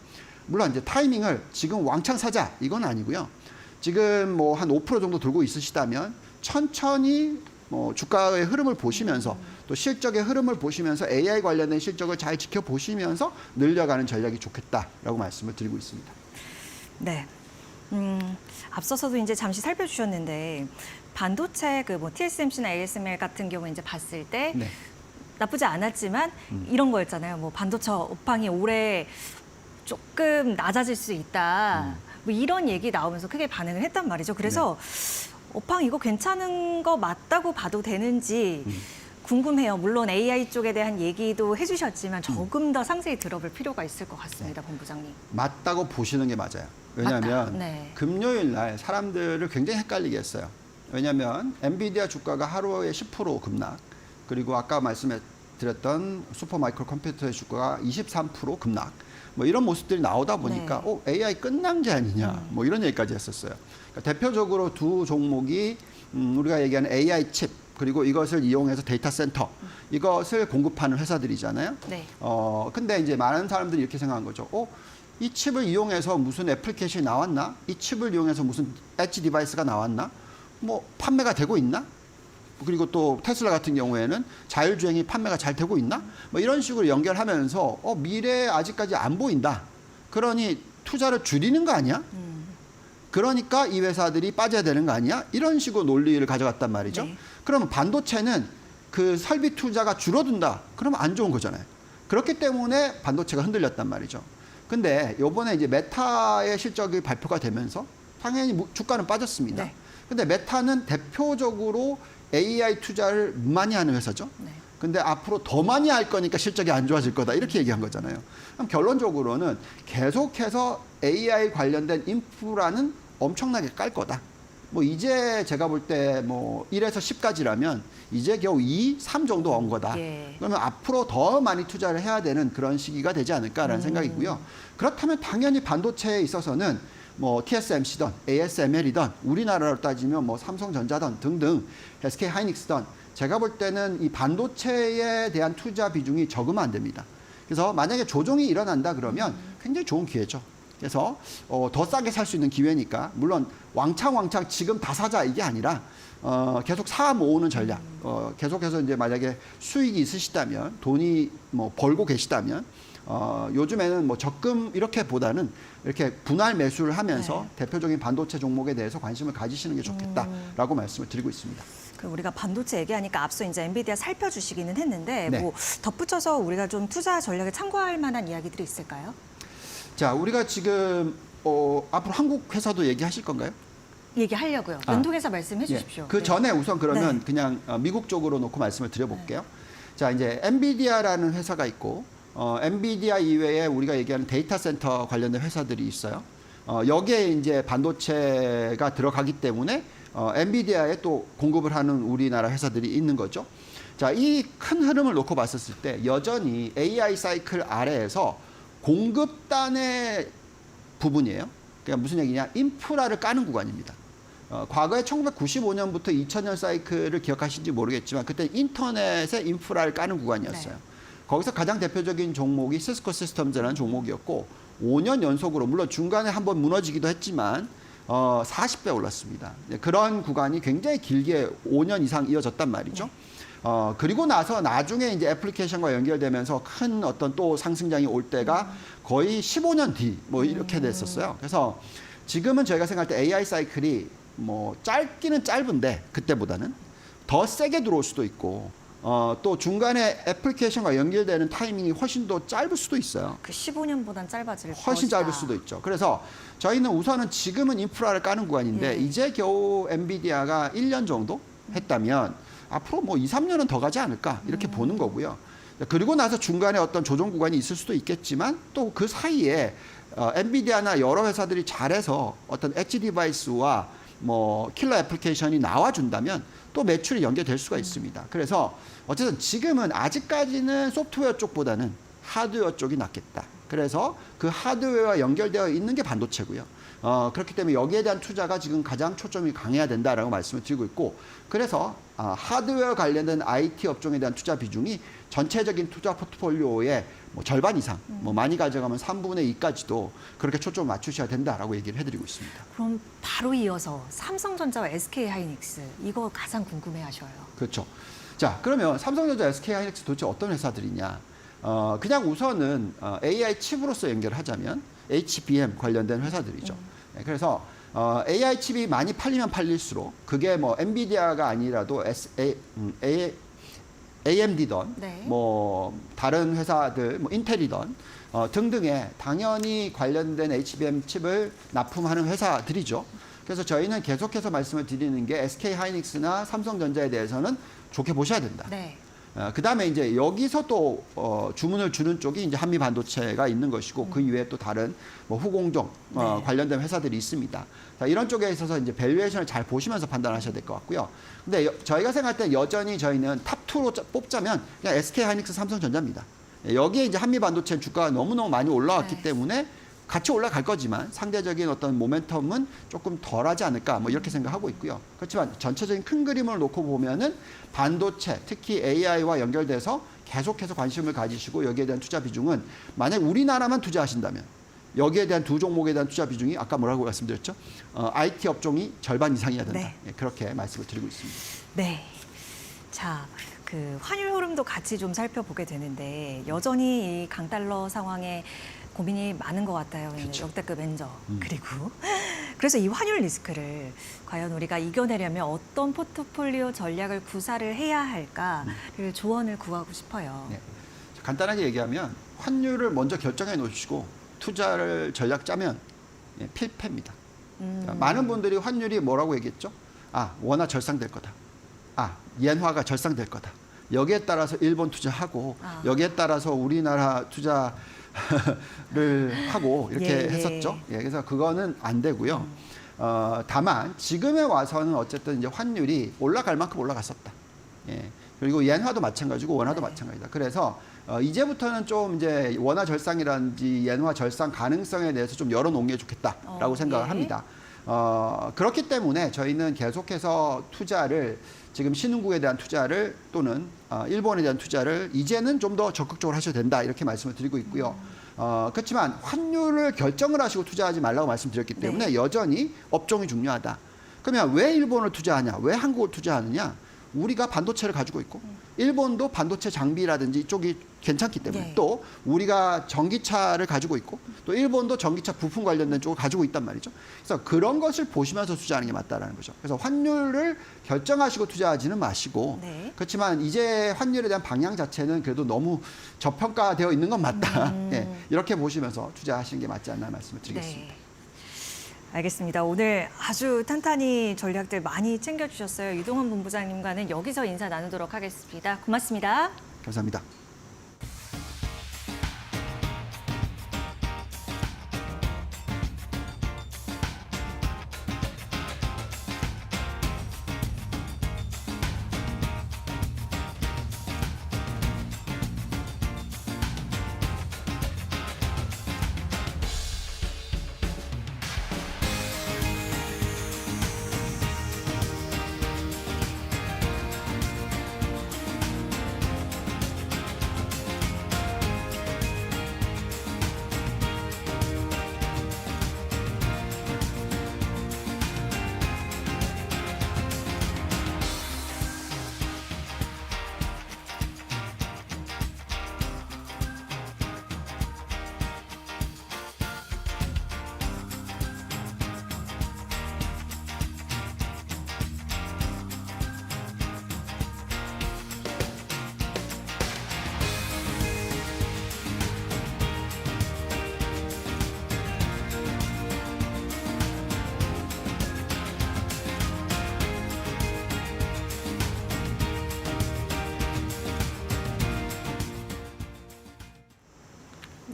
물론 이제 타이밍을 지금 왕창 사자 이건 아니고요. 지금 뭐 한 5% 정도 들고 있으시다면 천천히 뭐 주가의 흐름을 보시면서 또 실적의 흐름을 보시면서 AI 관련된 실적을 잘 지켜보시면서 늘려가는 전략이 좋겠다라고 말씀을 드리고 있습니다. 네. 앞서서도 이제 잠시 살펴주셨는데 반도체 그 뭐 TSMC나 ASML 같은 경우 이제 봤을 때 네. 나쁘지 않았지만 이런 거였잖아요. 뭐 반도체 업황이 올해 조금 낮아질 수 있다. 뭐 이런 얘기 나오면서 크게 반응을 했단 말이죠. 그래서 업황 이거 괜찮은 거 맞다고 봐도 되는지 궁금해요. 물론 AI 쪽에 대한 얘기도 해주셨지만 조금 더 상세히 들어볼 필요가 있을 것 같습니다, 본부장님. 맞다고 보시는 게 맞아요. 왜냐하면 맞다. 네. 금요일 날 사람들을 굉장히 헷갈리게 했어요. 왜냐하면 엔비디아 주가가 하루에 10% 급락, 그리고 아까 말씀드렸던 슈퍼마이크로 컴퓨터의 주가가 23% 급락, 뭐 이런 모습들이 나오다 보니까 AI 끝난 게 아니냐, 뭐 이런 얘기까지 했었어요. 그러니까 대표적으로 두 종목이 우리가 얘기하는 AI 칩, 그리고 이것을 이용해서 데이터 센터, 이것을 공급하는 회사들이잖아요. 네. 근데 이제 많은 사람들이 이렇게 생각한 거죠. 이 칩을 이용해서 무슨 애플리케이션이 나왔나? 이 칩을 이용해서 무슨 엣지 디바이스가 나왔나? 뭐 판매가 되고 있나? 그리고 또 테슬라 같은 경우에는 자율주행이 판매가 잘 되고 있나? 뭐 이런 식으로 연결하면서 미래에 아직까지 안 보인다. 그러니 투자를 줄이는 거 아니야? 그러니까 이 회사들이 빠져야 되는 거 아니야? 이런 식으로 논리를 가져갔단 말이죠. 네. 그러면 반도체는 그 설비 투자가 줄어든다. 그러면 안 좋은 거잖아요. 그렇기 때문에 반도체가 흔들렸단 말이죠. 근데 요번에 이제 메타의 실적이 발표가 되면서 당연히 주가는 빠졌습니다. 네. 근데 메타는 대표적으로 AI 투자를 많이 하는 회사죠. 네. 근데 앞으로 더 많이 할 거니까 실적이 안 좋아질 거다. 이렇게 얘기한 거잖아요. 그럼 결론적으로는 계속해서 AI 관련된 인프라는 엄청나게 깔 거다. 뭐 이제 제가 볼 때 뭐 1에서 10까지라면 이제 겨우 2, 3 정도 온 거다. 예. 그러면 앞으로 더 많이 투자를 해야 되는 그런 시기가 되지 않을까라는 생각이고요. 그렇다면 당연히 반도체에 있어서는 뭐 TSMC든 ASML이든 우리나라로 따지면 뭐 삼성전자든 등등 SK 하이닉스든 제가 볼 때는 이 반도체에 대한 투자 비중이 적으면 안 됩니다. 그래서 만약에 조정이 일어난다 그러면 굉장히 좋은 기회죠. 그래서 더 싸게 살 수 있는 기회니까 물론 왕창 지금 다 사자 이게 아니라 계속 사 모으는 전략. 계속해서 이제 만약에 수익이 있으시다면 돈이 뭐 벌고 계시다면 요즘에는 뭐 적금 이렇게보다는 이렇게 분할 매수를 하면서 대표적인 반도체 종목에 대해서 관심을 가지시는 게 좋겠다라고 말씀을 드리고 있습니다. 그 우리가 반도체 얘기하니까 앞서 이제 엔비디아 살펴주시기는 했는데 네. 뭐 덧붙여서 우리가 좀 투자 전략에 참고할 만한 이야기들이 있을까요? 자, 우리가 지금 앞으로 한국 회사도 얘기하실 건가요? 얘기하려고요. 연통해서 말씀해 주십시오. 그 네. 전에 우선 그러면 네. 그냥 미국 쪽으로 놓고 말씀을 드려볼게요. 자, 이제 엔비디아라는 회사가 있고 엔비디아 이외에 우리가 얘기하는 데이터 센터 관련된 회사들이 있어요. 여기에 이제 반도체가 들어가기 때문에 엔비디아에 또 공급을 하는 우리나라 회사들이 있는 거죠. 자, 이 큰 흐름을 놓고 봤었을 때 여전히 AI 사이클 아래에서 공급단의 부분이에요. 그러니까 무슨 얘기냐? 인프라를 까는 구간입니다. 과거에 1995년부터 2000년 사이클을 기억하시는지 모르겠지만 그때 인터넷의 인프라를 까는 구간이었어요. 네. 거기서 가장 대표적인 종목이 시스코 시스템즈라는 종목이었고 5년 연속으로 물론 중간에 한번 무너지기도 했지만 40배 올랐습니다. 그런 구간이 굉장히 길게 5년 이상 이어졌단 말이죠. 그리고 나서 나중에 이제 애플리케이션과 연결되면서 큰 어떤 또 상승장이 올 때가 거의 15년 뒤 뭐 이렇게 됐었어요. 그래서 지금은 저희가 생각할 때 AI 사이클이 뭐 짧기는 짧은데 그때보다는 더 세게 들어올 수도 있고 또 중간에 애플리케이션과 연결되는 타이밍이 훨씬 더 짧을 수도 있어요. 그 15년보단 짧아질 훨씬 것이다. 짧을 수도 있죠. 그래서 저희는 우선은 지금은 인프라를 까는 구간인데 예. 이제 겨우 엔비디아가 1년 정도 했다면 앞으로 뭐 2, 3년은 더 가지 않을까 이렇게 보는 거고요. 그리고 나서 중간에 어떤 조정 구간이 있을 수도 있겠지만 또 그 사이에 엔비디아나 여러 회사들이 잘해서 어떤 엣지 디바이스와 뭐 킬러 애플리케이션이 나와준다면 또 매출이 연계될 수가 있습니다. 그래서 어쨌든 지금은 아직까지는 소프트웨어 쪽보다는 하드웨어 쪽이 낫겠다. 그래서 그 하드웨어와 연결되어 있는 게 반도체고요. 그렇기 때문에 여기에 대한 투자가 지금 가장 초점이 강해야 된다라고 말씀을 드리고 있고 그래서 하드웨어 관련된 IT 업종에 대한 투자 비중이 전체적인 투자 포트폴리오의 뭐 절반 이상, 뭐 많이 가져가면 3분의 2까지도 그렇게 초점을 맞추셔야 된다라고 얘기를 해드리고 있습니다. 그럼 바로 이어서 삼성전자와 SK 하이닉스 이거 가장 궁금해하셔요. 그렇죠. 자, 그러면 삼성전자, SK 하이닉스 도대체 어떤 회사들이냐? 그냥 우선은 AI 칩으로서 연결을 하자면 HBM 관련된 회사들이죠. 네, 그래서 AI 칩이 많이 팔리면 팔릴수록 그게 뭐 엔비디아가 아니라도 AMD든 네. 뭐 다른 회사들 뭐 인텔이든 등등의 당연히 관련된 HBM 칩을 납품하는 회사들이죠. 그래서 저희는 계속해서 말씀을 드리는 게 SK 하이닉스나 삼성전자에 대해서는 좋게 보셔야 된다. 네. 그 다음에 이제 여기서 또 주문을 주는 쪽이 이제 한미 반도체가 있는 것이고 그 이외에 또 다른 뭐 후공정 네. 관련된 회사들이 있습니다. 자, 이런 쪽에 있어서 이제 밸류에이션을 잘 보시면서 판단하셔야 될 것 같고요. 근데 저희가 생각할 때 여전히 저희는 탑2로 뽑자면 그냥 SK 하이닉스 삼성전자입니다. 여기에 이제 한미 반도체 주가가 너무너무 많이 올라왔기 네. 때문에 같이 올라갈 거지만 상대적인 어떤 모멘텀은 조금 덜하지 않을까 뭐 이렇게 생각하고 있고요. 그렇지만 전체적인 큰 그림을 놓고 보면은 반도체 특히 AI와 연결돼서 계속해서 관심을 가지시고 여기에 대한 투자 비중은 만약 우리나라만 투자하신다면 여기에 대한 두 종목에 대한 투자 비중이 아까 뭐라고 말씀드렸죠? IT 업종이 절반 이상이어야 된다. 네. 예, 그렇게 말씀을 드리고 있습니다. 네. 자, 그 환율 흐름도 같이 좀 살펴보게 되는데 여전히 이 강달러 상황에 고민이 많은 것 같아요. 그렇죠. 역대급 엔저. 그리고 그래서 이 환율 리스크를 과연 우리가 이겨내려면 어떤 포트폴리오 전략을 구사를 해야 할까를 조언을 구하고 싶어요. 네. 간단하게 얘기하면 환율을 먼저 결정해 놓으시고 투자를 전략 짜면 예, 필패입니다. 자, 많은 분들이 환율이 뭐라고 얘기했죠? 원화 절상될 거다. 엔화가 절상될 거다. 여기에 따라서 일본 투자하고 여기에 따라서 우리나라 투자를 하고 이렇게 예, 예. 했었죠. 예, 그래서 그거는 안 되고요. 다만 지금에 와서는 어쨌든 이제 환율이 올라갈 만큼 올라갔었다. 예. 그리고 엔화도 마찬가지고 원화도 네. 마찬가지다. 그래서 이제부터는 좀 이제 원화 절상이라든지 엔화 절상 가능성에 대해서 좀 열어놓은 게 좋겠다라고 생각을 예. 합니다. 그렇기 때문에 저희는 계속해서 투자를 지금 신흥국에 대한 투자를 또는 일본에 대한 투자를 이제는 좀 더 적극적으로 하셔도 된다 이렇게 말씀을 드리고 있고요. 그렇지만 환율을 결정을 하시고 투자하지 말라고 말씀드렸기 때문에 네. 여전히 업종이 중요하다. 그러면 왜 일본을 투자하냐? 왜 한국을 투자하느냐? 우리가 반도체를 가지고 있고 일본도 반도체 장비라든지 이쪽이 괜찮기 때문에 네. 또 우리가 전기차를 가지고 있고 또 일본도 전기차 부품 관련된 쪽을 가지고 있단 말이죠. 그래서 그런 것을 보시면서 투자하는 게 맞다라는 거죠. 그래서 환율을 결정하시고 투자하지는 마시고 네. 그렇지만 이제 환율에 대한 방향 자체는 그래도 너무 저평가되어 있는 건 맞다. 예, 이렇게 보시면서 투자하시는 게 맞지 않나 말씀을 드리겠습니다. 네. 알겠습니다. 오늘 아주 탄탄히 전략들 많이 챙겨주셨어요. 유동헌 본부장님과는 여기서 인사 나누도록 하겠습니다. 고맙습니다. 감사합니다.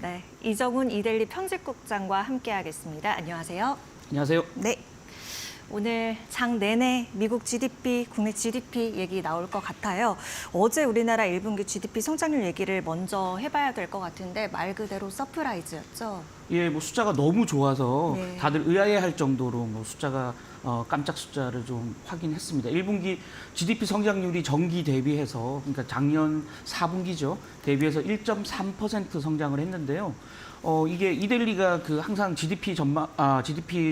네, 이정훈 이데일리 편집국장과 함께하겠습니다. 안녕하세요. 안녕하세요. 네. 오늘 장 내내 미국 GDP, 국내 GDP 얘기 나올 것 같아요. 어제 우리나라 1분기 GDP 성장률 얘기를 먼저 해봐야 될 것 같은데 말 그대로 서프라이즈였죠. 예, 뭐 숫자가 너무 좋아서 네. 다들 의아해할 정도로 뭐 숫자가 깜짝 숫자를 좀 확인했습니다. 1분기 GDP 성장률이 전기 대비해서 그러니까 작년 4분기죠. 대비해서 1.3% 성장을 했는데요. 이게 이데일리가 그 항상 GDP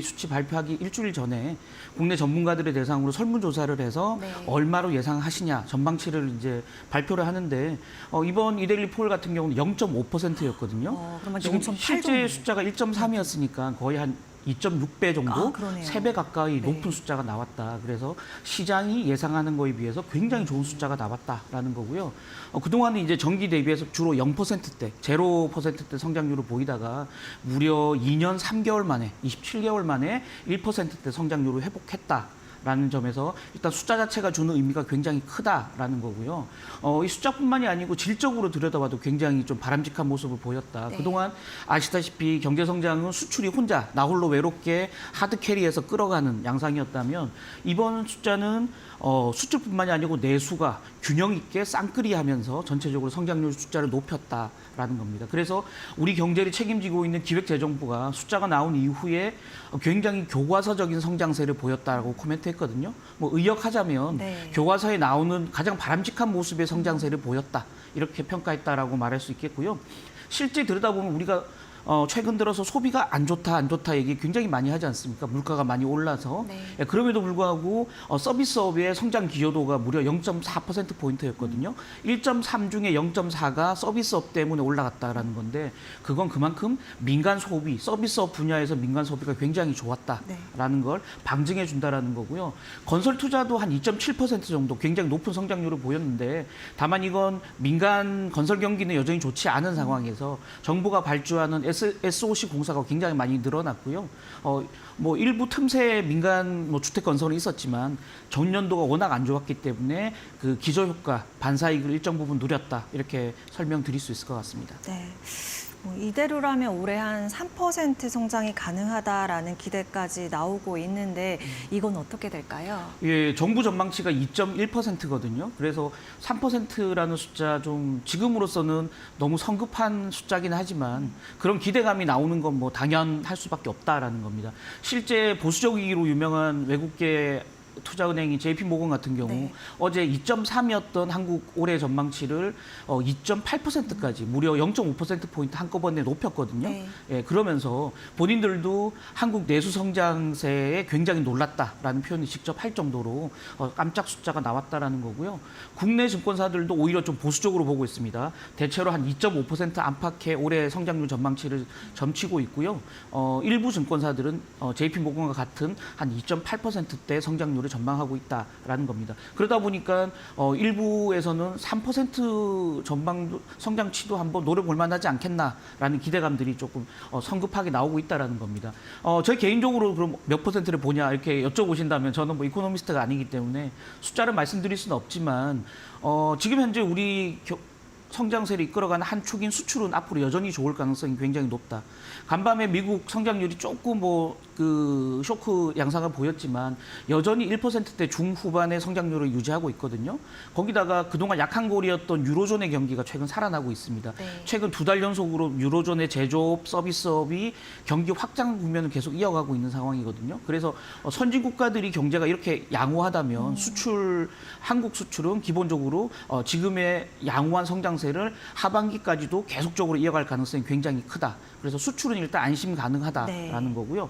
수치 발표하기 일주일 전에 국내 전문가들의 대상으로 설문조사를 해서 네. 얼마로 예상하시냐 전망치를 이제 발표를 하는데 이번 이데일리 폴 같은 경우는 0.5%였거든요. 그러면 지금 0.8 실제 정도. 숫자가 1.3이었으니까 거의 한 2.6배 정도, 아, 그러네요. 3배 가까이 네. 높은 숫자가 나왔다. 그래서 시장이 예상하는 거에 비해서 굉장히 좋은 숫자가 나왔다라는 거고요. 그동안은 이제 전기 대비해서 주로 0%대, 0%대 성장률을 보이다가 무려 2년 3개월 만에, 27개월 만에 1%대 성장률을 회복했다. 라는 점에서 일단 숫자 자체가 주는 의미가 굉장히 크다라는 거고요. 이 숫자뿐만이 아니고 질적으로 들여다봐도 굉장히 좀 바람직한 모습을 보였다. 네. 그동안 아시다시피 경제 성장은 수출이 혼자 나홀로 외롭게 하드 캐리해서 끌어가는 양상이었다면 이번 숫자는 수출뿐만이 아니고 내수가 균형 있게 쌍끌이하면서 전체적으로 성장률 숫자를 높였다라는 겁니다. 그래서 우리 경제를 책임지고 있는 기획재정부가 숫자가 나온 이후에 굉장히 교과서적인 성장세를 보였다라고 코멘트했거든요. 뭐 의역하자면 네. 교과서에 나오는 가장 바람직한 모습의 성장세를 보였다 이렇게 평가했다라고 말할 수 있겠고요. 실제 들여다보면 우리가 최근 들어서 소비가 안 좋다 얘기 굉장히 많이 하지 않습니까? 물가가 많이 올라서. 네. 예, 그럼에도 불구하고 서비스업의 성장 기여도가 무려 0.4%포인트였거든요. 1.3 중에 0.4가 서비스업 때문에 올라갔다라는 건데 그건 그만큼 민간 소비, 서비스업 분야에서 민간 소비가 굉장히 좋았다라는 걸 방증해 준다라는 거고요. 건설 투자도 한 2.7% 정도 굉장히 높은 성장률을 보였는데 다만 이건 민간 건설 경기는 여전히 좋지 않은 상황에서 정부가 발주하는 SOC 공사가 굉장히 많이 늘어났고요. 뭐 일부 틈새 민간 뭐 주택 건설은 있었지만 전년도가 워낙 안 좋았기 때문에 그 기저 효과, 반사이익을 일정 부분 누렸다 이렇게 설명드릴 수 있을 것 같습니다. 네. 이대로라면 올해 한 3% 성장이 가능하다라는 기대까지 나오고 있는데 이건 어떻게 될까요? 예, 정부 전망치가 2.1%거든요. 그래서 3%라는 숫자 좀 지금으로서는 너무 성급한 숫자긴 하지만 그런 기대감이 나오는 건 뭐 당연할 수밖에 없다라는 겁니다. 실제 보수적이기로 유명한 외국계 투자은행인 JP모건 같은 경우 네. 어제 2.3이었던 한국 올해 전망치를 2.8%까지 무려 0.5%포인트 한꺼번에 높였거든요. 네. 예, 그러면서 본인들도 한국 내수 성장세에 굉장히 놀랐다라는 표현을 직접 할 정도로 깜짝 숫자가 나왔다라는 거고요. 국내 증권사들도 오히려 좀 보수적으로 보고 있습니다. 대체로 한 2.5% 안팎의 올해 성장률 전망치를 점치고 있고요. 일부 증권사들은 JP모건과 같은 한 2.8%대 성장률을 전망하고 있다라는 겁니다. 그러다 보니까 일부에서는 3% 전방 성장치도 한번 노려볼 만하지 않겠나라는 기대감들이 조금 성급하게 나오고 있다라는 겁니다. 저희 개인적으로 그럼 몇 퍼센트를 보냐 이렇게 여쭤보신다면 저는 뭐 이코노미스트가 아니기 때문에 숫자를 말씀드릴 수는 없지만 지금 현재 우리 성장세를 이끌어가는 한 축인 수출은 앞으로 여전히 좋을 가능성이 굉장히 높다. 간밤에 미국 성장률이 조금 그 쇼크 양상을 보였지만 여전히 1%대 중후반의 성장률을 유지하고 있거든요. 거기다가 그동안 약한 고리였던 유로존의 경기가 최근 살아나고 있습니다. 네. 최근 2달 연속으로 유로존의 제조업, 서비스업이 경기 확장 국면을 계속 이어가고 있는 상황이거든요. 그래서 선진 국가들이 경제가 이렇게 양호하다면 한국 수출은 기본적으로 지금의 양호한 성장세를 하반기까지도 계속적으로 이어갈 가능성이 굉장히 크다. 그래서 수출은 일단 안심 가능하다라는 네. 거고요.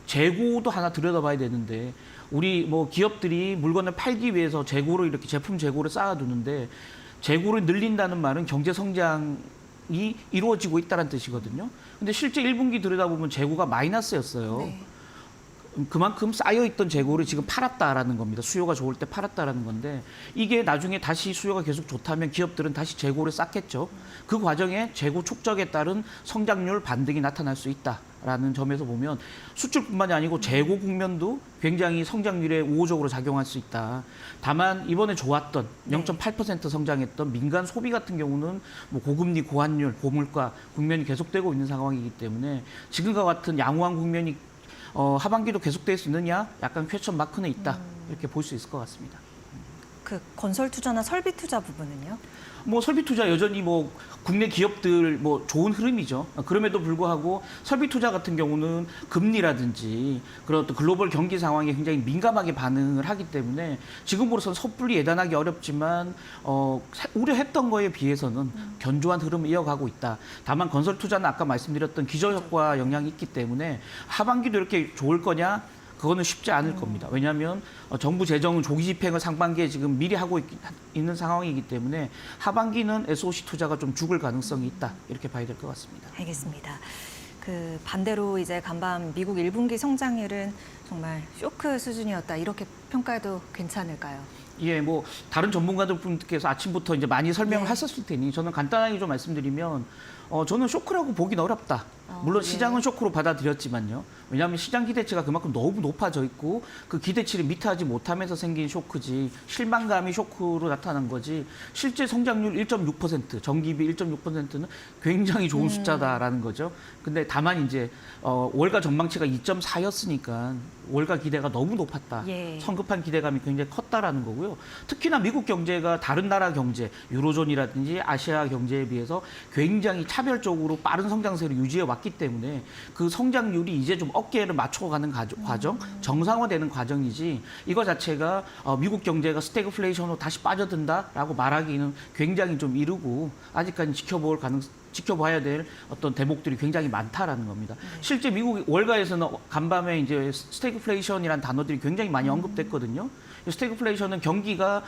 재고도 하나 들여다봐야 되는데 우리 기업들이 물건을 팔기 위해서 재고를 이렇게 제품 재고를 쌓아두는데 재고를 늘린다는 말은 경제 성장이 이루어지고 있다는 뜻이거든요. 근데 실제 1분기 들여다보면 재고가 마이너스였어요. 네. 그만큼 쌓여있던 재고를 지금 팔았다라는 겁니다. 수요가 좋을 때 팔았다라는 건데 이게 나중에 다시 수요가 계속 좋다면 기업들은 다시 재고를 쌓겠죠. 그 과정에 재고 축적에 따른 성장률 반등이 나타날 수 있다라는 점에서 보면 수출뿐만이 아니고 재고 국면도 굉장히 성장률에 우호적으로 작용할 수 있다. 다만 이번에 좋았던 0.8% 성장했던 민간 소비 같은 경우는 고금리, 고환율, 고물가 국면이 계속되고 있는 상황이기 때문에 지금과 같은 양호한 국면이 하반기도 계속될 수 있느냐? 약간 퀘스천 마크는 있다. 이렇게 볼 수 있을 것 같습니다. 그 건설 투자나 설비 투자 부분은요? 설비 투자 여전히 국내 기업들 좋은 흐름이죠. 그럼에도 불구하고 설비 투자 같은 경우는 금리라든지 그런 또 글로벌 경기 상황에 굉장히 민감하게 반응을 하기 때문에 지금으로선 섣불리 예단하기 어렵지만 우려했던 거에 비해서는 견조한 흐름을 이어가고 있다. 다만 건설 투자는 아까 말씀드렸던 기저효과 영향이 있기 때문에 하반기도 이렇게 좋을 거냐? 그거는 쉽지 않을 겁니다. 왜냐하면 정부 재정은 조기 집행을 상반기에 지금 미리 하고 있는 상황이기 때문에 하반기는 SOC 투자가 좀 죽을 가능성이 있다. 이렇게 봐야 될 것 같습니다. 알겠습니다. 그 반대로 이제 간밤 미국 1분기 성장률은 정말 쇼크 수준이었다. 이렇게 평가해도 괜찮을까요? 예, 다른 전문가들 분께서 아침부터 이제 많이 설명을 하셨을 테니 저는 간단하게 좀 말씀드리면 저는 쇼크라고 보기는 어렵다. 물론 시장은 쇼크로 받아들였지만요. 왜냐하면 시장 기대치가 그만큼 너무 높아져 있고 그 기대치를 미트하지 못하면서 생긴 쇼크지 실망감이 쇼크로 나타난 거지 실제 성장률 1.6%, 정기비 1.6%는 굉장히 좋은 숫자다라는 거죠. 근데 다만 이제 월가 전망치가 2.4였으니까 월가 기대가 너무 높았다. 예. 성급한 기대감이 굉장히 컸다라는 거고요. 특히나 미국 경제가 다른 나라 경제, 유로존이라든지 아시아 경제에 비해서 굉장히 차별적으로 빠른 성장세를 유지해 왔기 때문에 그 성장률이 이제 좀 어깨를 맞춰가는 과정, 정상화되는 과정이지 이거 자체가 미국 경제가 스태그플레이션으로 다시 빠져든다라고 말하기는 굉장히 좀 이르고 아직까지 지켜봐야 될 어떤 대목들이 굉장히 많다라는 겁니다. 실제 미국 월가에서는 간밤에 이제 스태그플레이션이라는 단어들이 굉장히 많이 언급됐거든요. 스태그플레이션은 경기가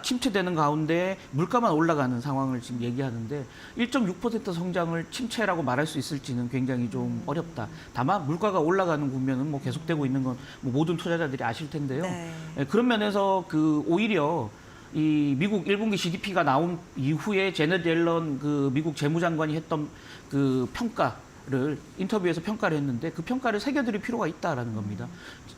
침체되는 가운데 물가만 올라가는 상황을 지금 얘기하는데 1.6% 성장을 침체라고 말할 수 있을지는 굉장히 좀 어렵다. 다만 물가가 올라가는 국면은 계속되고 있는 건 모든 투자자들이 아실 텐데요. 네. 그런 면에서 오히려 이 미국 1분기 GDP가 나온 이후에 제넷 옐런 그 미국 재무장관이 했던 그 평가를 인터뷰에서 평가를 했는데 그 평가를 새겨드릴 필요가 있다라는 겁니다.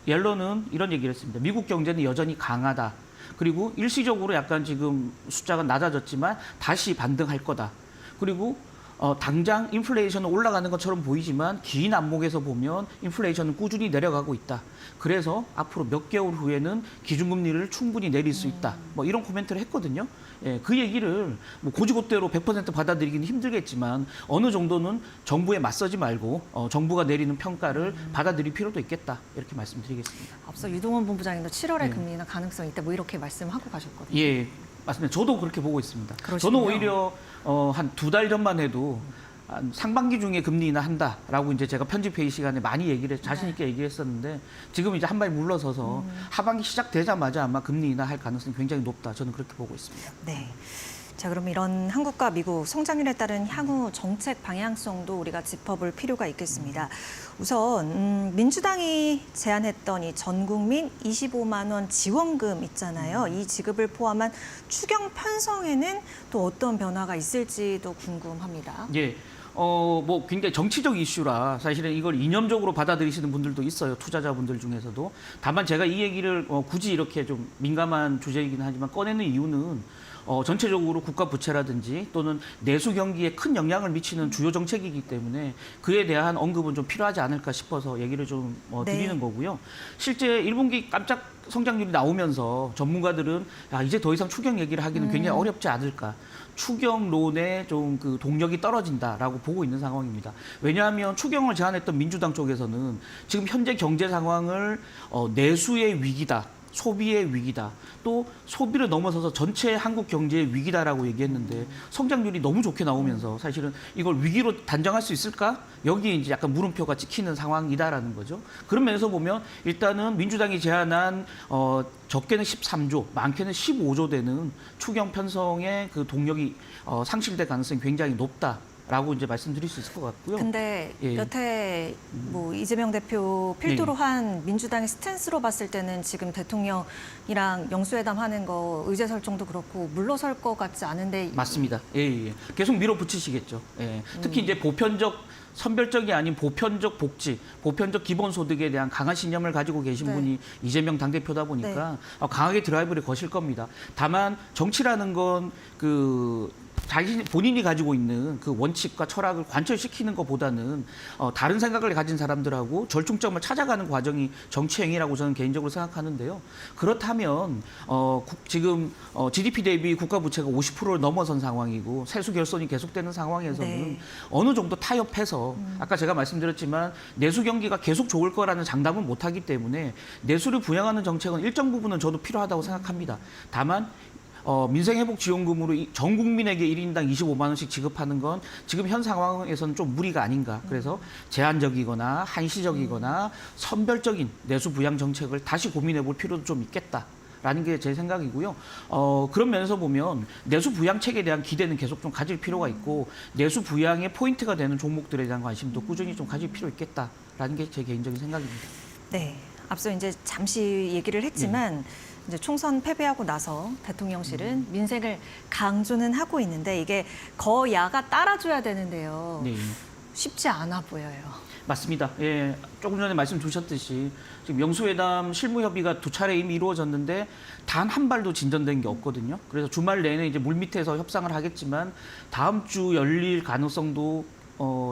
옐런은 이런 얘기를 했습니다. 미국 경제는 여전히 강하다. 그리고 일시적으로 약간 지금 숫자가 낮아졌지만 다시 반등할 거다. 그리고 당장 인플레이션은 올라가는 것처럼 보이지만 긴 안목에서 보면 인플레이션은 꾸준히 내려가고 있다. 그래서 앞으로 몇 개월 후에는 기준금리를 충분히 내릴 수 있다. 뭐 이런 코멘트를 했거든요. 예, 그 얘기를 뭐 고지고대로 100% 받아들이기는 힘들겠지만 어느 정도는 정부에 맞서지 말고 정부가 내리는 평가를 받아들일 필요도 있겠다. 이렇게 말씀드리겠습니다. 앞서 유동원 본부장님도 7월에 금리 인하 가능성이 있다 뭐 이렇게 말씀하고 가셨거든요. 예, 맞습니다. 저도 그렇게 보고 있습니다. 그러시군요. 저는 오히려 한 2달 전만 해도 한 상반기 중에 금리 인하 한다라고 이제 제가 편집 회의 시간에 많이 자신 있게 얘기했었는데 지금 이제 한 발 물러서서 하반기 시작되자마자 아마 금리 인하 할 가능성이 굉장히 높다. 저는 그렇게 보고 있습니다. 네. 자, 그럼 이런 한국과 미국 성장률에 따른 향후 정책 방향성도 우리가 짚어볼 필요가 있겠습니다. 우선 민주당이 제안했던 이 전 국민 25만 원 지원금 있잖아요. 이 지급을 포함한 추경 편성에는 또 어떤 변화가 있을지도 궁금합니다. 예. 뭐 굉장히 정치적 이슈라 사실은 이걸 이념적으로 받아들이시는 분들도 있어요. 투자자분들 중에서도. 다만 제가 이 얘기를 굳이 이렇게 좀 민감한 주제이긴 하지만 꺼내는 이유는 전체적으로 국가 부채라든지 또는 내수 경기에 큰 영향을 미치는 주요 정책이기 때문에 그에 대한 언급은 좀 필요하지 않을까 싶어서 얘기를 좀 드리는 거고요. 실제 1분기 깜짝 성장률이 나오면서 전문가들은 이제 더 이상 추경 얘기를 하기는 굉장히 어렵지 않을까. 추경론의 좀 그 동력이 떨어진다라고 보고 있는 상황입니다. 왜냐하면 추경을 제안했던 민주당 쪽에서는 지금 현재 경제 상황을 내수의 위기다. 소비의 위기다. 또 소비를 넘어서서 전체 한국 경제의 위기다라고 얘기했는데 성장률이 너무 좋게 나오면서 사실은 이걸 위기로 단정할 수 있을까? 여기에 이제 약간 물음표가 찍히는 상황이다라는 거죠. 그런 면에서 보면 일단은 민주당이 제안한 적게는 13조, 많게는 15조 되는 추경 편성의 그 동력이 상실될 가능성이 굉장히 높다. 라고 이제 말씀드릴 수 있을 것 같고요. 근데 예. 여태 뭐 이재명 대표 필두로 한 민주당의 스탠스로 봤을 때는 지금 대통령이랑 영수회담 하는 거 의제 설정도 그렇고 물러설 것 같지 않은데 맞습니다. 예, 예. 계속 밀어붙이시겠죠. 예. 특히 이제 선별적이 아닌 보편적 복지, 보편적 기본소득에 대한 강한 신념을 가지고 계신 네. 분이 이재명 당대표다 보니까 강하게 드라이브를 거실 겁니다. 다만 정치라는 건 본인이 가지고 있는 그 원칙과 철학을 관철시키는 것보다는 다른 생각을 가진 사람들하고 절충점을 찾아가는 과정이 정치 행위라고 저는 개인적으로 생각하는데요. 그렇다면 지금 GDP 대비 국가 부채가 50%를 넘어선 상황이고 세수 결손이 계속되는 상황에서는 네. 어느 정도 타협해서 아까 제가 말씀드렸지만 내수 경기가 계속 좋을 거라는 장담은 못하기 때문에 내수를 부양하는 정책은 일정 부분은 저도 필요하다고 생각합니다. 다만 민생회복지원금으로 전 국민에게 1인당 25만 원씩 지급하는 건 지금 현 상황에서는 좀 무리가 아닌가. 그래서 제한적이거나 한시적이거나 선별적인 내수 부양 정책을 다시 고민해 볼 필요도 좀 있겠다. 라는 게 제 생각이고요. 그런 면에서 보면 내수 부양 책에 대한 기대는 계속 좀 가질 필요가 있고 내수 부양의 포인트가 되는 종목들에 대한 관심도 꾸준히 좀 가질 필요 있겠다라는 게 제 개인적인 생각입니다. 네. 앞서 이제 잠시 얘기를 했지만 이제 총선 패배하고 나서 대통령실은 민생을 강조는 하고 있는데 이게 거야가 따라줘야 되는데요. 네. 쉽지 않아 보여요. 맞습니다. 예, 조금 전에 말씀 주셨듯이 지금 영수회담 실무협의가 2차례 이미 이루어졌는데 단 한 발도 진전된 게 없거든요. 그래서 주말 내내 이제 물밑에서 협상을 하겠지만 다음 주 열릴 가능성도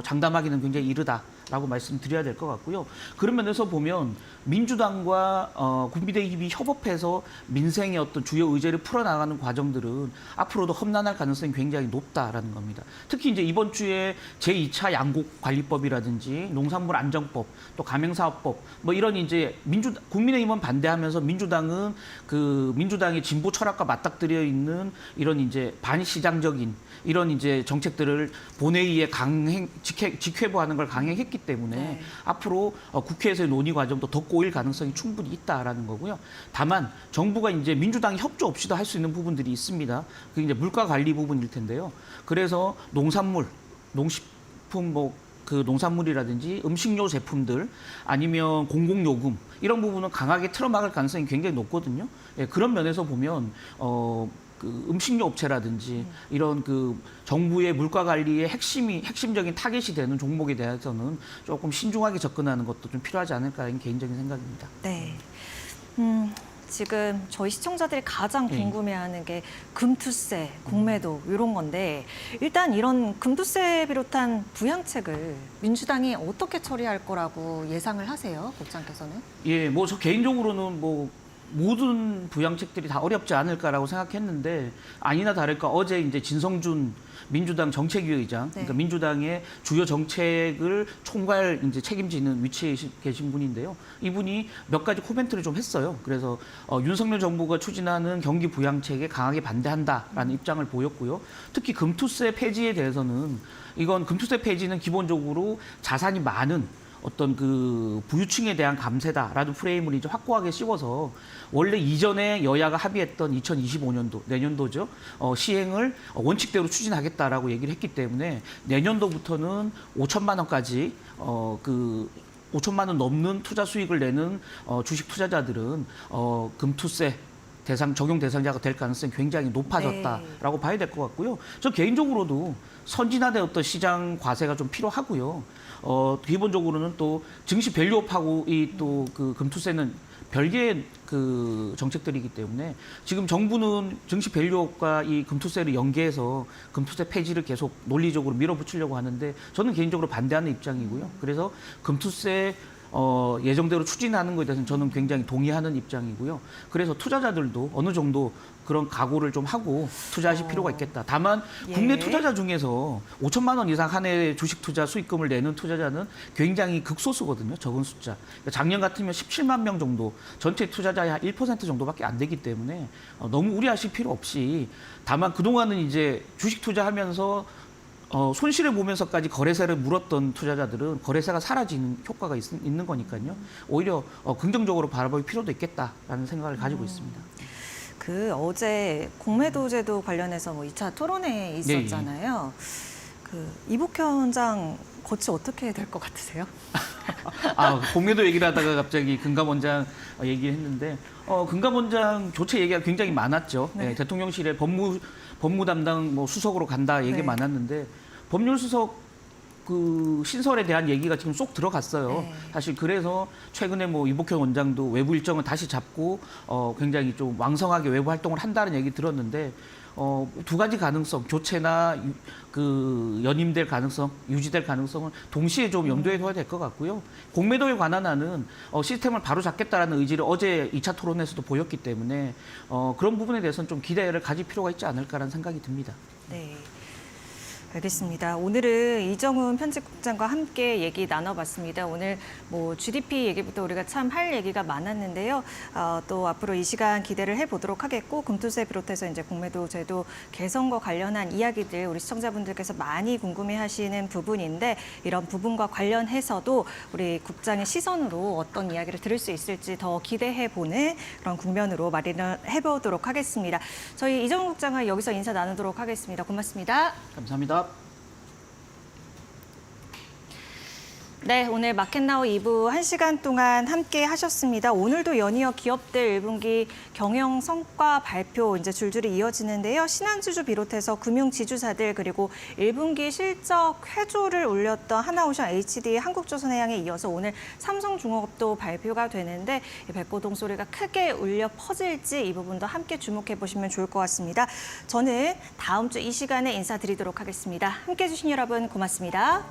장담하기는 굉장히 이르다라고 말씀드려야 될 것 같고요. 그런 면에서 보면 민주당과 국민의힘이 협업해서 민생의 어떤 주요 의제를 풀어나가는 과정들은 앞으로도 험난할 가능성이 굉장히 높다라는 겁니다. 특히 이제 이번 주에 제2차 양곡관리법이라든지 농산물 안정법, 또 가맹사업법 뭐 이런 이제 국민의힘은 반대하면서 민주당은 민주당의 진보 철학과 맞닥뜨려 있는 이런 이제 반시장적인 이런 이제 정책들을 본회의에 직회부하는 걸 강행했기 때문에 앞으로 국회에서의 논의 과정도 더 꼬일 가능성이 충분히 있다라는 거고요. 다만 정부가 이제 민주당이 협조 없이도 할 수 있는 부분들이 있습니다. 그게 이제 물가 관리 부분일 텐데요. 그래서 농산물, 농식품 농산물이라든지 음식료 제품들 아니면 공공요금 이런 부분은 강하게 틀어막을 가능성이 굉장히 높거든요. 예, 그런 면에서 보면 음식료 업체라든지 이런 정부의 물가 관리의 핵심적인 타겟이 되는 종목에 대해서는 조금 신중하게 접근하는 것도 좀 필요하지 않을까 하는 개인적인 생각입니다. 네. 지금 저희 시청자들이 가장 예. 궁금해하는 게 금투세, 공매도 이런 건데 일단 이런 금투세 비롯한 부양책을 민주당이 어떻게 처리할 거라고 예상을 하세요, 국장께서는? 예, 뭐 저 개인적으로는 뭐 모든 부양책들이 다 어렵지 않을까라고 생각했는데 아니나 다를까 어제 이제 진성준 민주당 정책위의장, 네. 그러니까 민주당의 주요 정책을 총괄 이제 책임지는 위치에 계신 분인데요. 이분이 몇 가지 코멘트를 좀 했어요. 그래서 윤석열 정부가 추진하는 경기 부양책에 강하게 반대한다라는 입장을 보였고요. 특히 금투세 폐지에 대해서는 이건 금투세 폐지는 기본적으로 자산이 많은 어떤 그 부유층에 대한 감세다라는 프레임을 이제 확고하게 씌워서 원래 이전에 여야가 합의했던 2025년도 내년도죠 시행을 원칙대로 추진하겠다라고 얘기를 했기 때문에 내년도부터는 5천만 원까지 그 5천만 원 넘는 투자 수익을 내는 주식 투자자들은 금투세 적용 대상자가 될 가능성이 굉장히 높아졌다라고 봐야 될 것 같고요. 저 개인적으로도 선진화된 어떤 시장 과세가 좀 필요하고요. 기본적으로는 또 증시 밸류업하고 이 또 그 금투세는 별개의 그 정책들이기 때문에 지금 정부는 증시 밸류업과 이 금투세를 연계해서 금투세 폐지를 계속 논리적으로 밀어붙이려고 하는데 저는 개인적으로 반대하는 입장이고요. 그래서 금투세 예정대로 추진하는 것에 대해서는 저는 굉장히 동의하는 입장이고요. 그래서 투자자들도 어느 정도 그런 각오를 좀 하고 투자하실 필요가 있겠다. 다만 국내 예. 투자자 중에서 5천만 원 이상 한 해 주식 투자 수익금을 내는 투자자는 굉장히 극소수거든요. 적은 숫자. 그러니까 작년 같으면 17만 명 정도, 전체 투자자의 한 1% 정도밖에 안 되기 때문에 너무 우려하실 필요 없이 다만 그동안은 이제 주식 투자하면서 손실을 보면서까지 거래세를 물었던 투자자들은 거래세가 사라지는 효과가 있는 거니까요. 오히려 긍정적으로 바라볼 필요도 있겠다라는 생각을 가지고 있습니다. 그 어제 공매도제도 관련해서 뭐 2차 토론회 있었잖아요. 그 이복현 원장 거치 어떻게 될 것 같으세요? 공매도 얘기를 하다가 갑자기 금감원장 얘기를 했는데 금감원장 교체 얘기가 굉장히 많았죠. 네. 네, 대통령실에 법무 담당 뭐 수석으로 간다 얘기 네. 많았는데 법률 수석 그 신설에 대한 얘기가 지금 쏙 들어갔어요. 네. 사실 그래서 최근에 뭐 이복현 원장도 외부 일정을 다시 잡고 굉장히 좀 왕성하게 외부 활동을 한다는 얘기 들었는데 두 가지 가능성, 교체나 그 연임될 가능성, 유지될 가능성을 동시에 좀 염두에 둬야 될 것 같고요. 공매도에 관한 한은 시스템을 바로 잡겠다라는 의지를 어제 2차 토론에서도 보였기 때문에 그런 부분에 대해서는 좀 기대를 가질 필요가 있지 않을까라는 생각이 듭니다. 네. 알겠습니다. 오늘은 이정훈 편집국장과 함께 얘기 나눠봤습니다. 오늘 뭐 GDP 얘기부터 우리가 참 할 얘기가 많았는데요. 또 앞으로 이 시간 기대를 해보도록 하겠고 금투세 비롯해서 이제 공매도 제도 개선과 관련한 이야기들 우리 시청자분들께서 많이 궁금해하시는 부분인데 이런 부분과 관련해서도 우리 국장의 시선으로 어떤 이야기를 들을 수 있을지 더 기대해보는 그런 국면으로 마련을 해보도록 하겠습니다. 저희 이정훈 국장과 여기서 인사 나누도록 하겠습니다. 고맙습니다. 감사합니다. 네, 오늘 마켓나우 2부 1시간 동안 함께 하셨습니다. 오늘도 연이어 기업들 1분기 경영 성과 발표 이제 줄줄이 이어지는데요. 신한주주 비롯해서 금융지주사들 그리고 1분기 실적 회조를 올렸던 하나오션, HD, 한국조선해양에 이어서 오늘 삼성중공업도 발표가 되는데 백고동 소리가 크게 울려 퍼질지 이 부분도 함께 주목해 보시면 좋을 것 같습니다. 저는 다음 주 이 시간에 인사드리도록 하겠습니다. 함께해 주신 여러분 고맙습니다.